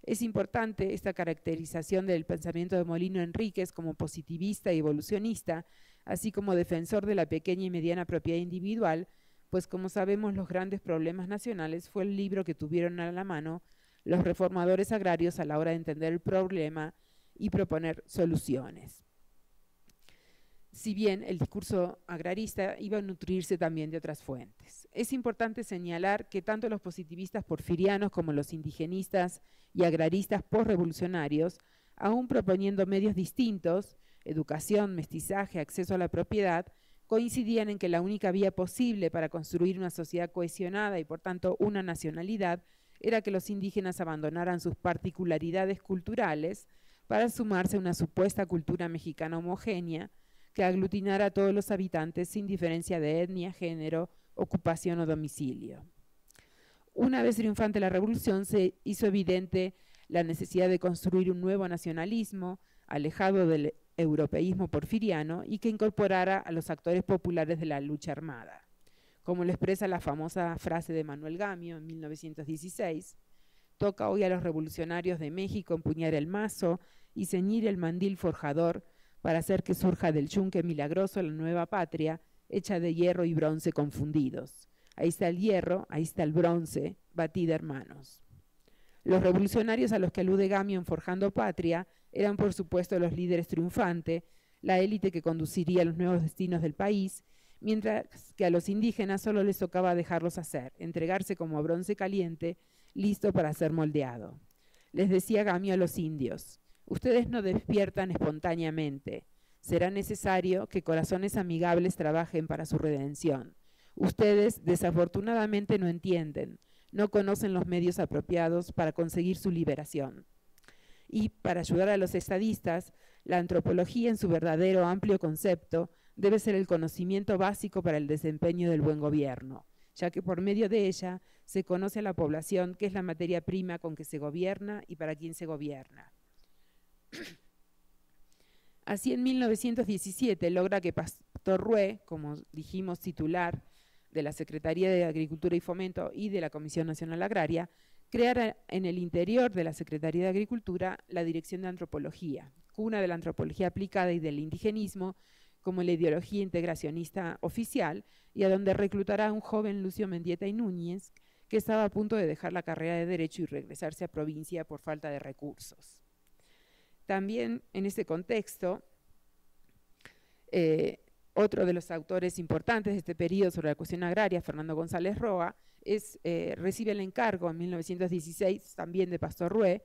Es importante esta caracterización del pensamiento de Molina Enríquez como positivista y evolucionista, así como defensor de la pequeña y mediana propiedad individual, pues como sabemos los grandes problemas nacionales fue el libro que tuvieron a la mano los reformadores agrarios a la hora de entender el problema y proponer soluciones. Si bien el discurso agrarista iba a nutrirse también de otras fuentes. Es importante señalar que tanto los positivistas porfirianos como los indigenistas y agraristas postrevolucionarios, aún proponiendo medios distintos, educación, mestizaje, acceso a la propiedad, coincidían en que la única vía posible para construir una sociedad cohesionada y por tanto una nacionalidad era que los indígenas abandonaran sus particularidades culturales para sumarse a una supuesta cultura mexicana homogénea que aglutinara a todos los habitantes sin diferencia de etnia, género, ocupación o domicilio. Una vez triunfante la revolución, se hizo evidente la necesidad de construir un nuevo nacionalismo alejado del europeísmo porfiriano y que incorporara a los actores populares de la lucha armada. Como lo expresa la famosa frase de Manuel Gamio en 1916, toca hoy a los revolucionarios de México empuñar el mazo y ceñir el mandil forjador para hacer que surja del yunque milagroso la nueva patria, hecha de hierro y bronce confundidos. Ahí está el hierro, ahí está el bronce, batid hermanos. Los revolucionarios a los que alude Gamio en Forjando Patria eran por supuesto los líderes triunfantes, la élite que conduciría los nuevos destinos del país, mientras que a los indígenas solo les tocaba dejarlos hacer, entregarse como a bronce caliente, listo para ser moldeado. Les decía Gamio a los indios: ustedes no despiertan espontáneamente. Será necesario que corazones amigables trabajen para su redención. Ustedes desafortunadamente no entienden, no conocen los medios apropiados para conseguir su liberación. Y para ayudar a los estadistas, la antropología en su verdadero amplio concepto debe ser el conocimiento básico para el desempeño del buen gobierno, ya que por medio de ella se conoce a la población qué es la materia prima con que se gobierna y para quién se gobierna. Así en 1917 logra que Pastor Rué, como dijimos, titular de la Secretaría de Agricultura y Fomento y de la Comisión Nacional Agraria, crear en el interior de la Secretaría de Agricultura la Dirección de Antropología, cuna de la antropología aplicada y del indigenismo, como la ideología integracionista oficial, y a donde reclutará a un joven Lucio Mendieta y Núñez, que estaba a punto de dejar la carrera de Derecho y regresarse a provincia por falta de recursos. También en ese contexto, otro de los autores importantes de este periodo sobre la cuestión agraria, Fernando González Roa, recibe el encargo en 1916, también de Pastor Rué,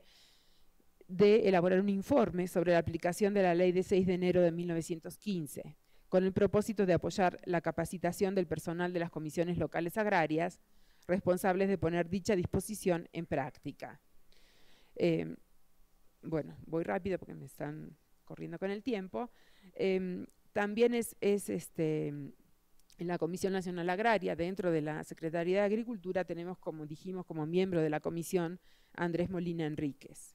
de elaborar un informe sobre la aplicación de la ley de 6 de enero de 1915, con el propósito de apoyar la capacitación del personal de las comisiones locales agrarias, responsables de poner dicha disposición en práctica. Bueno, voy rápido porque me están corriendo con el tiempo. También en la Comisión Nacional Agraria, dentro de la Secretaría de Agricultura, tenemos, como dijimos, como miembro de la comisión, a Andrés Molina Enríquez.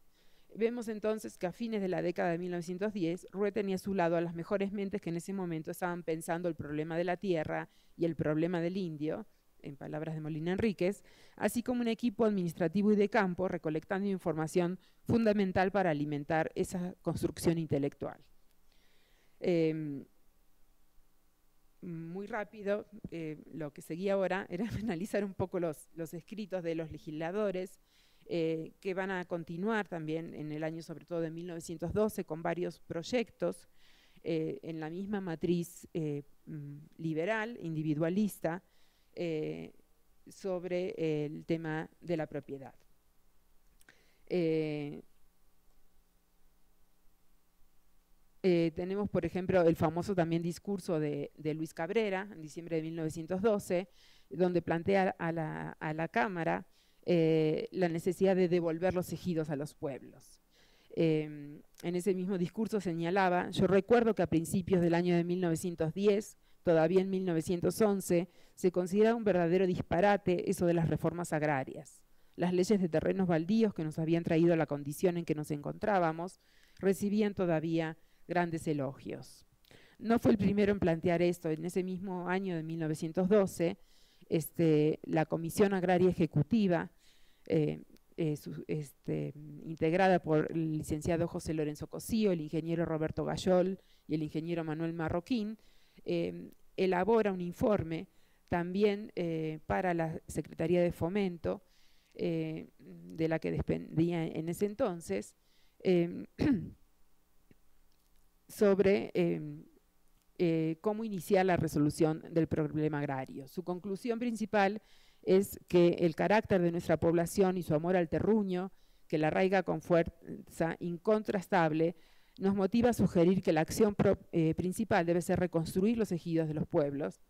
Vemos entonces que a fines de la década de 1910, Rué tenía a su lado a las mejores mentes que en ese momento estaban pensando el problema de la tierra y el problema del indio, en palabras de Molina Enríquez, así como un equipo administrativo y de campo recolectando información fundamental para alimentar esa construcción intelectual. Muy rápido, lo que seguía ahora era analizar un poco los escritos de los legisladores, que van a continuar también en el año sobre todo de 1912 con varios proyectos en la misma matriz liberal, individualista, sobre el tema de la propiedad. Tenemos, por ejemplo, el famoso también discurso de Luis Cabrera, en diciembre de 1912, donde plantea a la Cámara la necesidad de devolver los ejidos a los pueblos. En ese mismo discurso señalaba: yo recuerdo que a principios del año de 1910, todavía en 1911, se consideraba un verdadero disparate eso de las reformas agrarias. Las leyes de terrenos baldíos que nos habían traído a la condición en que nos encontrábamos recibían todavía grandes elogios. No fue el primero en plantear esto. En ese mismo año de 1912, la Comisión Agraria Ejecutiva, integrada por el licenciado José Lorenzo Cosío, el ingeniero Roberto Gayol y el ingeniero Manuel Marroquín, elabora un informe también para la Secretaría de Fomento, de la que dependía en ese entonces, sobre cómo iniciar la resolución del problema agrario. Su conclusión principal es que el carácter de nuestra población y su amor al terruño, que la arraiga con fuerza incontrastable, nos motiva a sugerir que la acción principal debe ser reconstruir los ejidos de los pueblos,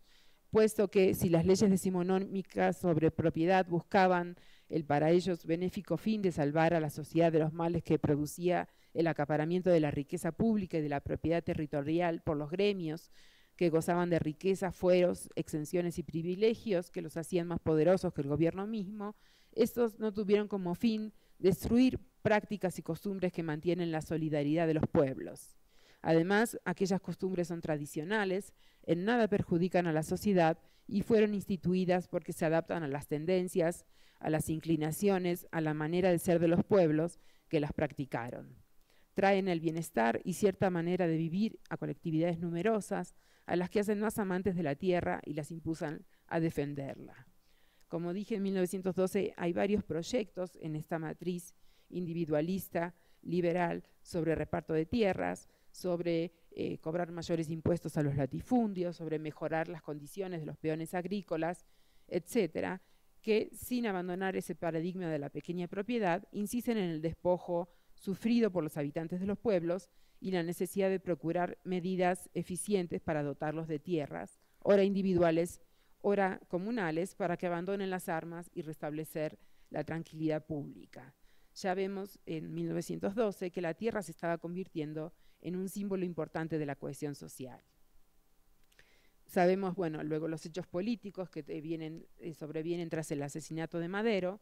puesto que si las leyes decimonómicas sobre propiedad buscaban el para ellos benéfico fin de salvar a la sociedad de los males que producía el acaparamiento de la riqueza pública y de la propiedad territorial por los gremios que gozaban de riqueza, fueros, exenciones y privilegios que los hacían más poderosos que el gobierno mismo, estos no tuvieron como fin destruir prácticas y costumbres que mantienen la solidaridad de los pueblos. Además, aquellas costumbres son tradicionales, en nada perjudican a la sociedad y fueron instituidas porque se adaptan a las tendencias, a las inclinaciones, a la manera de ser de los pueblos que las practicaron. Traen el bienestar y cierta manera de vivir a colectividades numerosas, a las que hacen más amantes de la tierra y las impulsan a defenderla. Como dije, en 1912 hay varios proyectos en esta matriz individualista, liberal, sobre reparto de tierras, sobre cobrar mayores impuestos a los latifundios, sobre mejorar las condiciones de los peones agrícolas, etcétera, que sin abandonar ese paradigma de la pequeña propiedad, insisten en el despojo sufrido por los habitantes de los pueblos y la necesidad de procurar medidas eficientes para dotarlos de tierras, ora individuales, ora comunales, para que abandonen las armas y restablecer la tranquilidad pública. Ya vemos en 1912 que la tierra se estaba convirtiendo en un símbolo importante de la cohesión social. Sabemos, bueno, luego los hechos políticos que sobrevienen tras el asesinato de Madero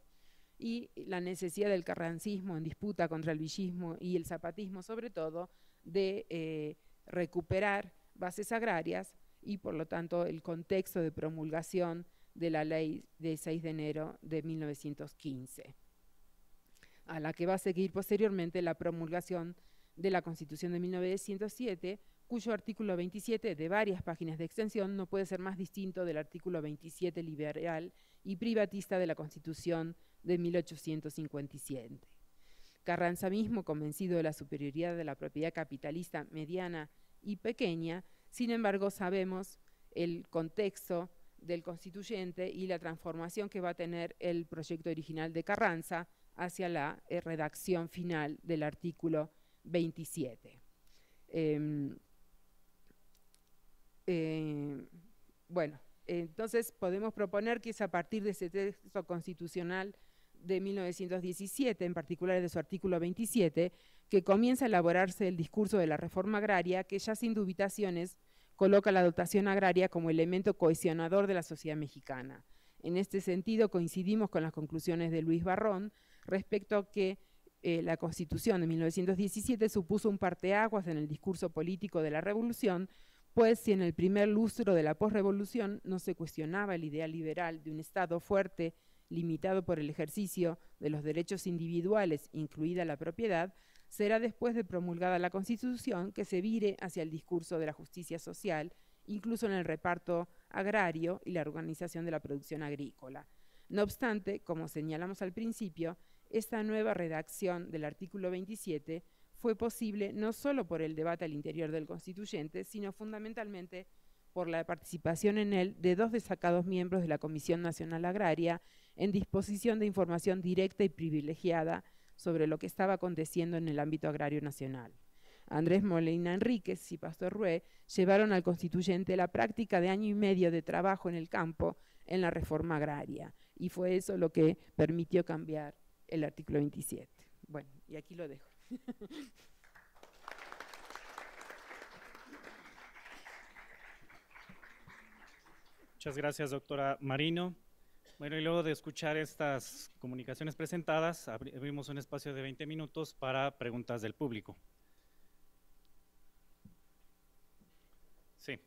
y la necesidad del carrancismo en disputa contra el villismo y el zapatismo, sobre todo, de recuperar bases agrarias y por lo tanto el contexto de promulgación de la ley de 6 de enero de 1915, a la que va a seguir posteriormente la promulgación de la Constitución de 1907, cuyo artículo 27, de varias páginas de extensión, no puede ser más distinto del artículo 27 liberal y privatista de la Constitución de 1857. Carranza mismo, convencido de la superioridad de la propiedad capitalista mediana y pequeña, sin embargo sabemos el contexto del constituyente y la transformación que va a tener el proyecto original de Carranza hacia la redacción final del artículo 27. Bueno, entonces podemos proponer que es a partir de ese texto constitucional de 1917, en particular de su artículo 27, que comienza a elaborarse el discurso de la reforma agraria, que ya sin dubitaciones coloca la dotación agraria como elemento cohesionador de la sociedad mexicana. En este sentido coincidimos con las conclusiones de Luis Barrón respecto a que la Constitución de 1917 supuso un parteaguas en el discurso político de la Revolución, pues si en el primer lustro de la posrevolución no se cuestionaba el ideal liberal de un Estado fuerte, limitado por el ejercicio de los derechos individuales, incluida la propiedad, será después de promulgada la Constitución que se vire hacia el discurso de la justicia social, incluso en el reparto agrario y la organización de la producción agrícola. No obstante, como señalamos al principio, esta nueva redacción del artículo 27 fue posible no solo por el debate al interior del constituyente, sino fundamentalmente por la participación en él de dos destacados miembros de la Comisión Nacional Agraria en disposición de información directa y privilegiada sobre lo que estaba aconteciendo en el ámbito agrario nacional. Andrés Molina Enríquez y Pastor Rué llevaron al constituyente la práctica de año y medio de trabajo en el campo en la reforma agraria, y fue eso lo que permitió cambiar el artículo 27. Bueno, y aquí lo dejo. Muchas gracias, doctora Marino. Bueno, y luego de escuchar estas comunicaciones presentadas, abrimos un espacio de 20 minutos para preguntas del público. Sí.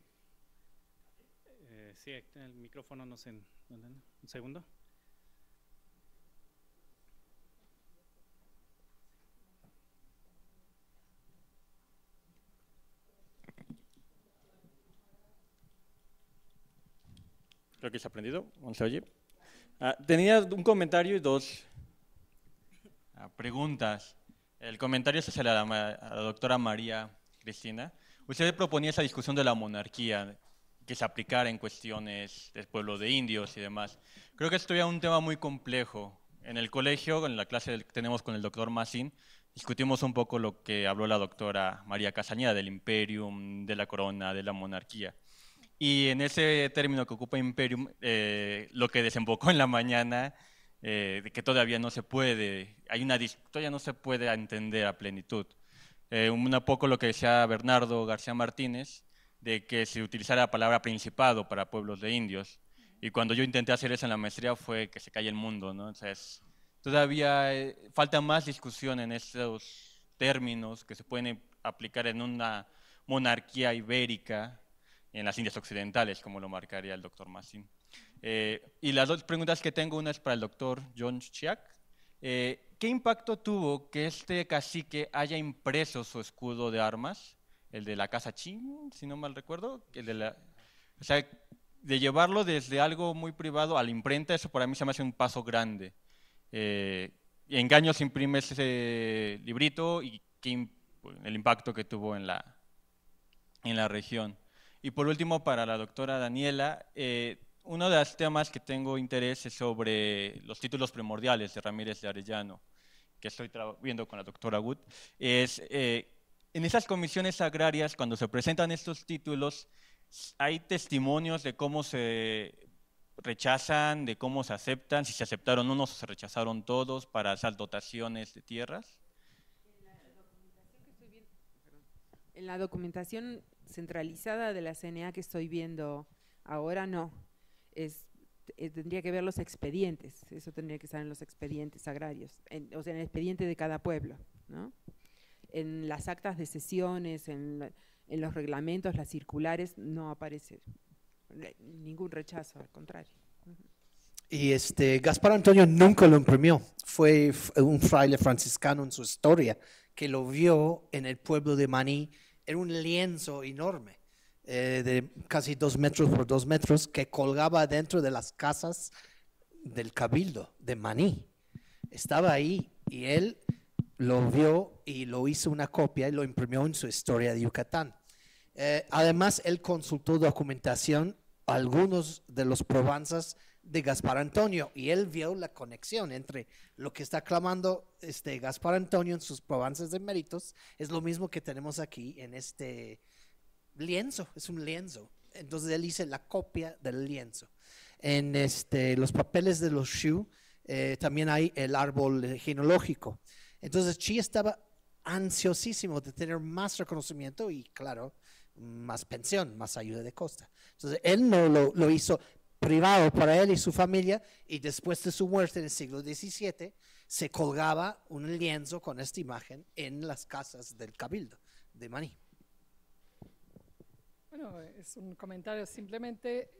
Sí, el micrófono no sé. Un segundo. Creo que se ha aprendido. ¿No se oye? Tenía un comentario y dos preguntas. El comentario es hacia la doctora María Cristina. Usted proponía esa discusión de la monarquía que se aplicara en cuestiones del pueblo de indios y demás. Creo que esto es un tema muy complejo. En el colegio, en la clase que tenemos con el doctor Massín, discutimos un poco lo que habló la doctora María Castañeda del imperium, de la corona, de la monarquía. Y en ese término que ocupa imperium, lo que desembocó en la mañana, de que todavía no se puede, todavía no se puede entender a plenitud. Un poco lo que decía Bernardo García Martínez, de que se utilizara la palabra principado para pueblos de indios. Y cuando yo intenté hacer eso en la maestría fue que se cae el mundo, ¿no? Entonces, todavía falta más discusión en estos términos que se pueden aplicar en una monarquía ibérica, en las Indias Occidentales, como lo marcaría el doctor Massín. Y las dos preguntas que tengo, una es para el doctor John Chiak. ¿Qué impacto tuvo que este cacique haya impreso su escudo de armas, el de la Casa Chin, si no mal recuerdo? O sea, de llevarlo desde algo muy privado a la imprenta, eso para mí se me hace un paso grande. Y en qué año se imprime ese librito y el impacto que tuvo en la región. Y por último, para la doctora Daniela, uno de los temas que tengo interés es sobre los títulos primordiales de Ramírez de Arellano, que estoy viendo con la doctora Wood. En esas comisiones agrarias, cuando se presentan estos títulos, hay testimonios de cómo se rechazan, de cómo se aceptan, si se aceptaron unos o se rechazaron todos para esas dotaciones de tierras. En la documentación centralizada de la CNA que estoy viendo ahora no, tendría que ver los expedientes, eso tendría que estar en los expedientes agrarios, o sea, en el expediente de cada pueblo, ¿no? En las actas de sesiones, en en los reglamentos, las circulares, no aparece ningún rechazo, al contrario. Y Gaspar Antonio nunca lo imprimió. Fue un fraile franciscano en su historia que lo vio en el pueblo de Maní. Era un lienzo enorme, de casi 2 metros por 2 metros, que colgaba dentro de las casas del cabildo de Maní. Estaba ahí y él lo vio y lo hizo una copia y lo imprimió en su historia de Yucatán. Además, él consultó documentación, algunos de los probanzas de Gaspar Antonio, y él vio la conexión entre lo que está clamando Gaspar Antonio en sus probanzas de méritos, es lo mismo que tenemos aquí en este lienzo, es un lienzo. Entonces él hizo la copia del lienzo. En los papeles de los Shu también hay el árbol genealógico. Entonces Chi estaba ansiosísimo de tener más reconocimiento y, claro, más pensión, más ayuda de costa. Entonces él no lo hizo privado para él y su familia, y después de su muerte en el siglo XVII se colgaba un lienzo con esta imagen en las casas del cabildo de Maní. Bueno, es un comentario, simplemente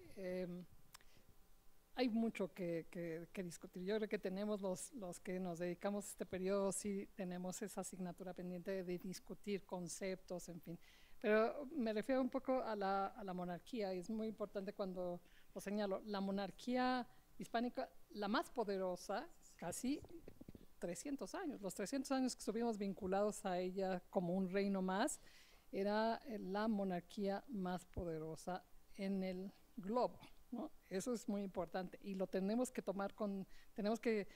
hay mucho que discutir. Yo creo que tenemos los que nos dedicamos a este periodo, sí tenemos esa asignatura pendiente de discutir conceptos, en fin. Pero me refiero un poco a la monarquía, y es muy importante cuando lo señalo. La monarquía hispánica, la más poderosa, casi 300 años. Los 300 años que estuvimos vinculados a ella como un reino más, era la monarquía más poderosa en el globo, ¿no? Eso es muy importante y lo tenemos que tomar tenemos que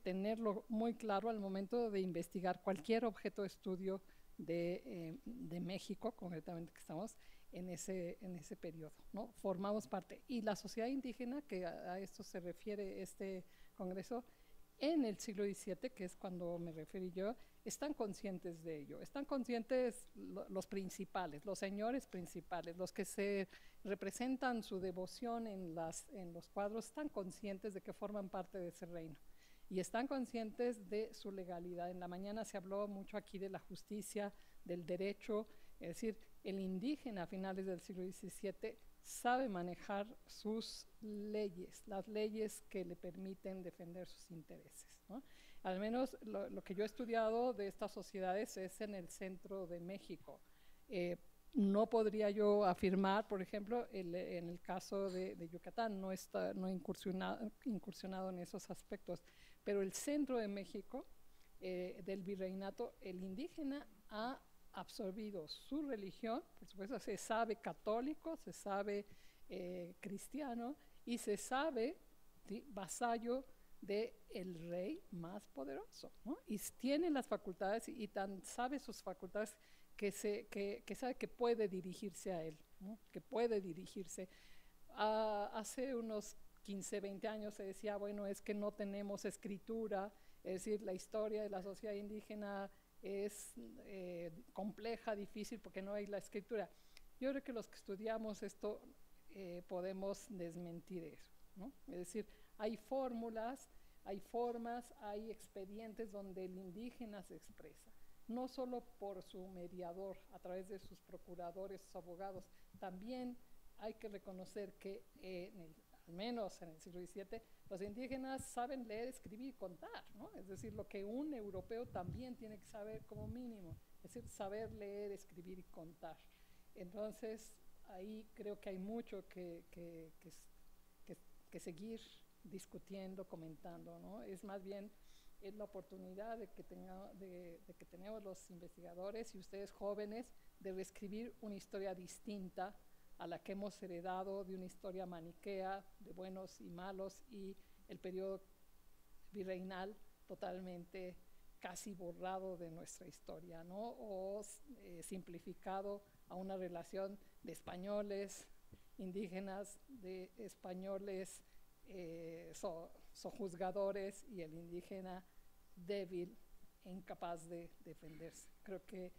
tenerlo muy claro al momento de investigar cualquier objeto de estudio de México, concretamente que estamos en ese periodo, ¿no? Formamos parte. Y la sociedad indígena, que a esto se refiere este congreso, en el siglo XVII, que es cuando me referí yo, están conscientes de ello. Están conscientes los principales, los señores principales, los que se representan su devoción en los cuadros, están conscientes de que forman parte de ese reino. Y están conscientes de su legalidad. En la mañana se habló mucho aquí de la justicia, del derecho, es decir, el indígena a finales del siglo XVII sabe manejar sus leyes, las leyes que le permiten defender sus intereses, ¿no? Al menos lo que yo he estudiado de estas sociedades es en el centro de México. No podría yo afirmar, por ejemplo, en el caso de Yucatán, no he incursionado en esos aspectos, pero el centro de México, del virreinato, el indígena ha absorbido su religión, por supuesto se sabe católico, se sabe cristiano y se sabe, ¿sí?, vasallo del rey más poderoso, ¿no? Y tiene las facultades y tan sabe sus facultades que sabe que puede dirigirse a él, ¿no? Que puede dirigirse. Hace unos 15, 20 años se decía, bueno, es que no tenemos escritura, es decir, la historia de la sociedad indígena es compleja, difícil, porque no hay la escritura. Yo creo que los que estudiamos esto podemos desmentir eso, ¿no? Es decir, hay fórmulas, hay formas, hay expedientes donde el indígena se expresa, no solo por su mediador, a través de sus procuradores, sus abogados. También hay que reconocer que al menos en el siglo XVII, los indígenas saben leer, escribir y contar, ¿no? Es decir, lo que un europeo también tiene que saber como mínimo, es decir, saber leer, escribir y contar. Entonces, ahí creo que hay mucho que seguir discutiendo, comentando, ¿no? Es más bien es la oportunidad de que tenemos los investigadores y ustedes jóvenes de reescribir una historia distinta a la que hemos heredado de una historia maniquea, de buenos y malos, y el periodo virreinal totalmente casi borrado de nuestra historia, ¿no? O simplificado a una relación de españoles indígenas, de españoles sojuzgadores y el indígena débil e incapaz de defenderse. Creo que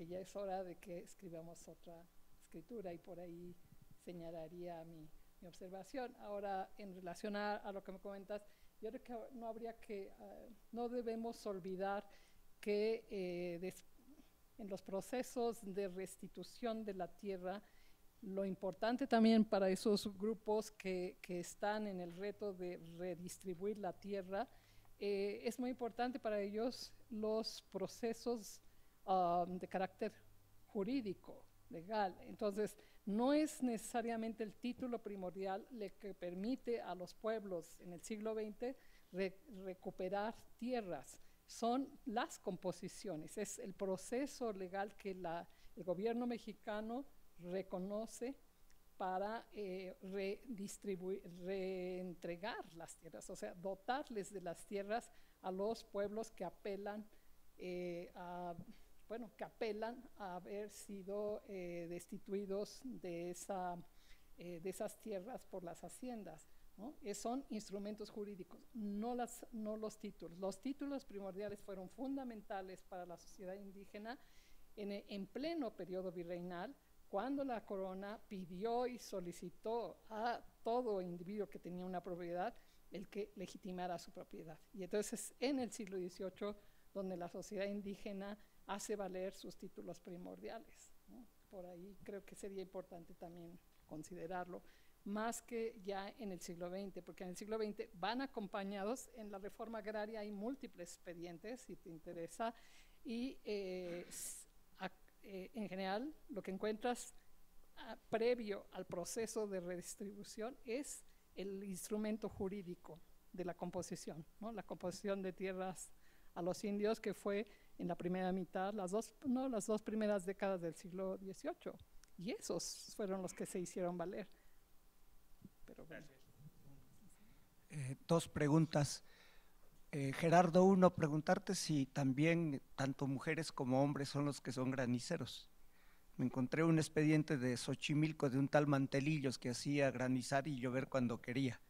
ya es hora de que escribamos otra escritura y por ahí señalaría mi observación. Ahora, en relación a lo que me comentas, yo creo que no debemos olvidar que en los procesos de restitución de la tierra, lo importante también para esos grupos que están en el reto de redistribuir la tierra, es muy importante para ellos los procesos de carácter jurídico, legal. Entonces, no es necesariamente el título primordial lo que permite a los pueblos en el siglo XX recuperar tierras, son las composiciones, es el proceso legal que el gobierno mexicano reconoce para reentregar las tierras, o sea, dotarles de las tierras a los pueblos que apelan que apelan a haber sido destituidos de esas tierras por las haciendas, ¿no? Son instrumentos jurídicos, no los títulos. Los títulos primordiales fueron fundamentales para la sociedad indígena en pleno periodo virreinal, cuando la corona pidió y solicitó a todo individuo que tenía una propiedad el que legitimara su propiedad. Y entonces en el siglo XVIII donde la sociedad indígena hace valer sus títulos primordiales, ¿no? Por ahí creo que sería importante también considerarlo, más que ya en el siglo XX, porque en el siglo XX van acompañados, en la reforma agraria hay múltiples expedientes, si te interesa, y en general lo que encuentras previo al proceso de redistribución es el instrumento jurídico de la composición, ¿no? La composición de tierras a los indios, que fue en la primera mitad, las dos primeras décadas del siglo XVIII, y esos fueron los que se hicieron valer. Pero bueno. Dos preguntas. Gerardo, uno, preguntarte si también tanto mujeres como hombres son los que son graniceros. Me encontré un expediente de Xochimilco de un tal Mantelillos que hacía granizar y llover cuando quería,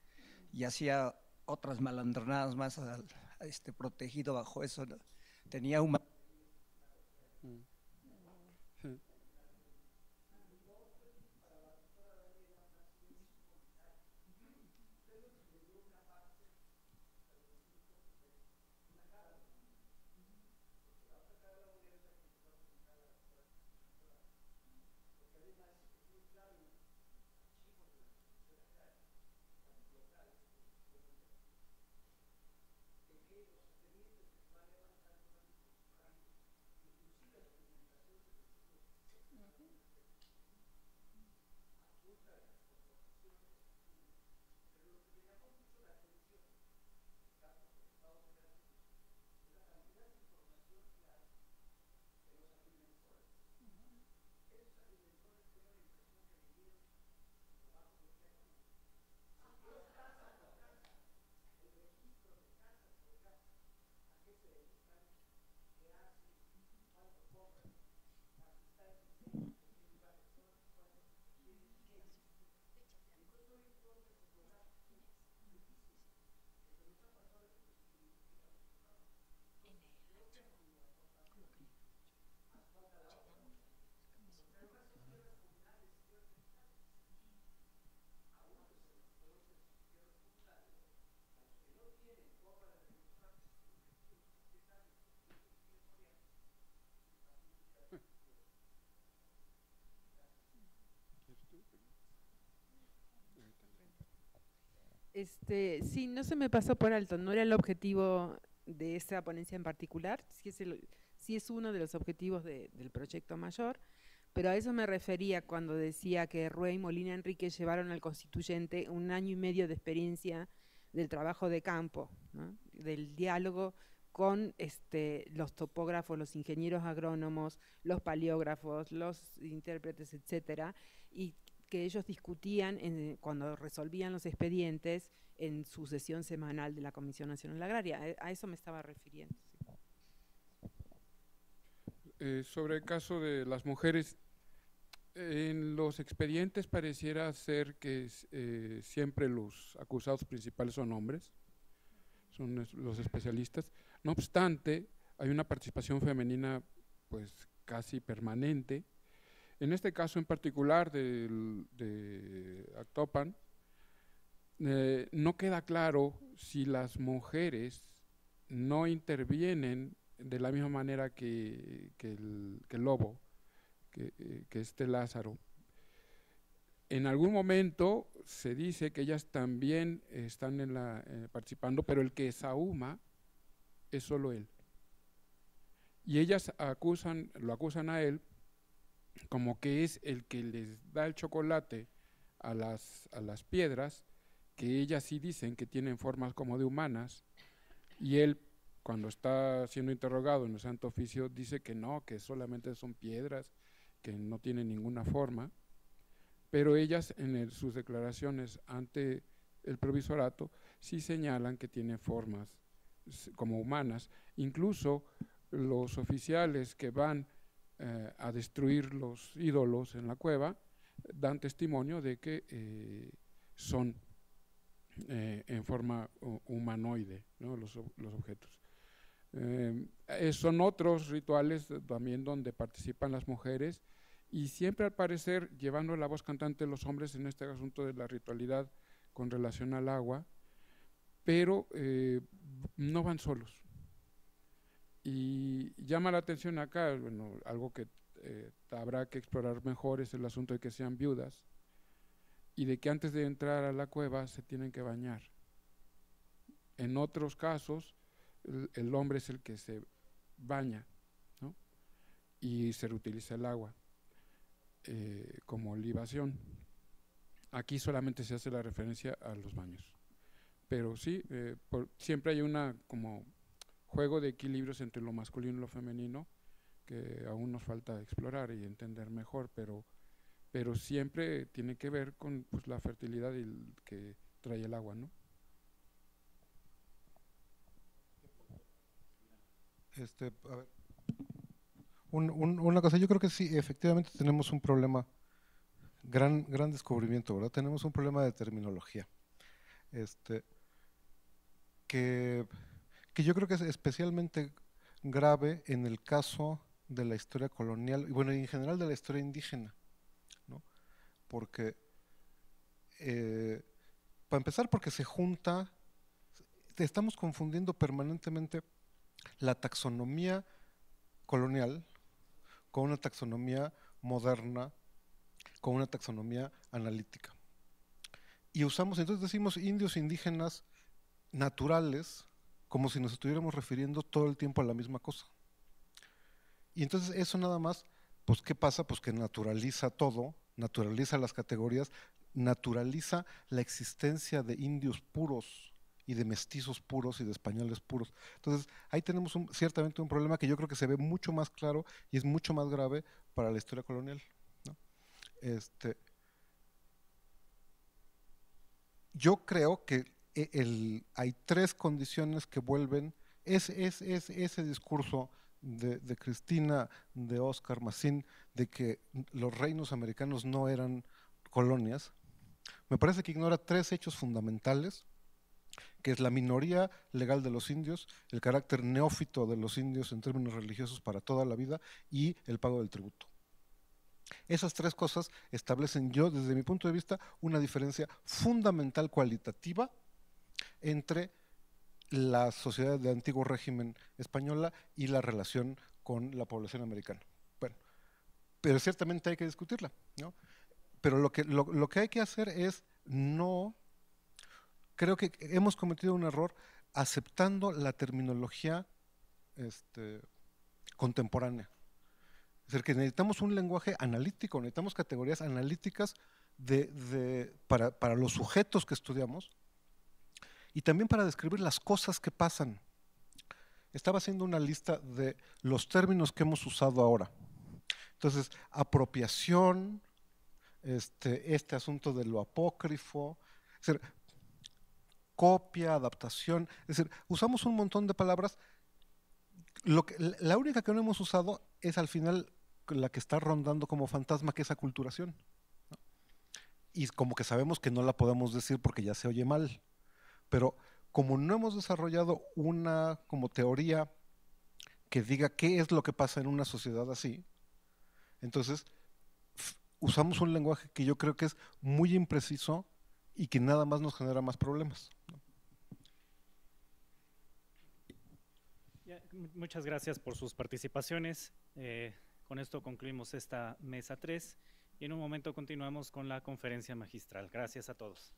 y hacía otras malandronadas más protegido bajo eso. Tenía un... Sí, no se me pasó por alto, no era el objetivo de esa ponencia en particular, sí es uno de los objetivos del proyecto mayor, pero a eso me refería cuando decía que Rué y Molina Enrique llevaron al constituyente 1 año y medio de experiencia del trabajo de campo, ¿no? Del diálogo con los topógrafos, los ingenieros agrónomos, los paleógrafos, los intérpretes, etcétera, y que ellos discutían cuando resolvían los expedientes en su sesión semanal de la Comisión Nacional Agraria. A eso me estaba refiriendo. Sí. Sobre el caso de las mujeres, en los expedientes pareciera ser que siempre los acusados principales son hombres, son los especialistas. No obstante, hay una participación femenina pues casi permanente. En este caso en particular de Actopan, no queda claro si las mujeres no intervienen de la misma manera que el lobo, que este Lázaro. En algún momento se dice que ellas también están participando, pero el que sahuma es solo él. Y ellas lo acusan a él como que es el que les da el chocolate a las piedras, que ellas sí dicen que tienen formas como de humanas, y él, cuando está siendo interrogado en el Santo Oficio, dice que no, que solamente son piedras, que no tienen ninguna forma. Pero ellas en sus declaraciones ante el provisorato sí señalan que tiene formas como humanas. Incluso los oficiales que van a destruir los ídolos en la cueva dan testimonio de que son en forma humanoide, ¿no? los objetos. Son otros rituales también donde participan las mujeres, y siempre al parecer llevando la voz cantante de los hombres en este asunto de la ritualidad con relación al agua, pero no van solos. Y llama la atención acá, bueno, algo que habrá que explorar mejor es el asunto de que sean viudas y de que antes de entrar a la cueva se tienen que bañar. En otros casos, el hombre es el que se baña, ¿no? Y se reutiliza el agua como libación. Aquí solamente se hace la referencia a los baños, pero sí, siempre hay como juego de equilibrios entre lo masculino y lo femenino que aún nos falta explorar y entender mejor, pero siempre tiene que ver con pues, la fertilidad que trae el agua, ¿no? A ver. Una cosa, yo creo que sí, efectivamente tenemos un problema, gran descubrimiento, ¿verdad? Tenemos un problema de terminología, que yo creo que es especialmente grave en el caso de la historia colonial, y bueno, en general de la historia indígena, ¿no? Porque, para empezar, porque estamos confundiendo permanentemente la taxonomía colonial con una taxonomía moderna, con una taxonomía analítica. Y entonces decimos indios indígenas naturales, como si nos estuviéramos refiriendo todo el tiempo a la misma cosa. Y entonces eso nada más, pues ¿qué pasa? Pues que naturaliza todo, naturaliza las categorías, naturaliza la existencia de indios puros y de mestizos puros y de españoles puros. Entonces ahí tenemos ciertamente un problema que yo creo que se ve mucho más claro y es mucho más grave para la historia colonial, ¿no? Yo creo que hay tres condiciones que vuelven ese discurso de Cristina, de Oscar Massín, de que los reinos americanos no eran colonias. Me parece que ignora tres hechos fundamentales, que es la minoría legal de los indios, el carácter neófito de los indios en términos religiosos para toda la vida y el pago del tributo. Esas tres cosas establecen, desde mi punto de vista, una diferencia fundamental cualitativa entre la sociedad de antiguo régimen española y la relación con la población americana. Bueno, pero ciertamente hay que discutirla, ¿no? Pero lo que hay que hacer es creo que hemos cometido un error aceptando la terminología contemporánea. Es decir, que necesitamos un lenguaje analítico, necesitamos categorías analíticas para los sujetos que estudiamos y también para describir las cosas que pasan. Estaba haciendo una lista de los términos que hemos usado ahora. Entonces, apropiación, este asunto de lo apócrifo, es decir, copia, adaptación, es decir, usamos un montón de palabras. La única que no hemos usado es al final la que está rondando como fantasma, que es aculturación, ¿no? Y como que sabemos que no la podemos decir porque ya se oye mal, pero como no hemos desarrollado una como teoría que diga qué es lo que pasa en una sociedad así, entonces usamos un lenguaje que yo creo que es muy impreciso y que nada más nos genera más problemas. Muchas gracias por sus participaciones. Con esto concluimos esta mesa 3 y en un momento continuamos con la conferencia magistral. Gracias a todos.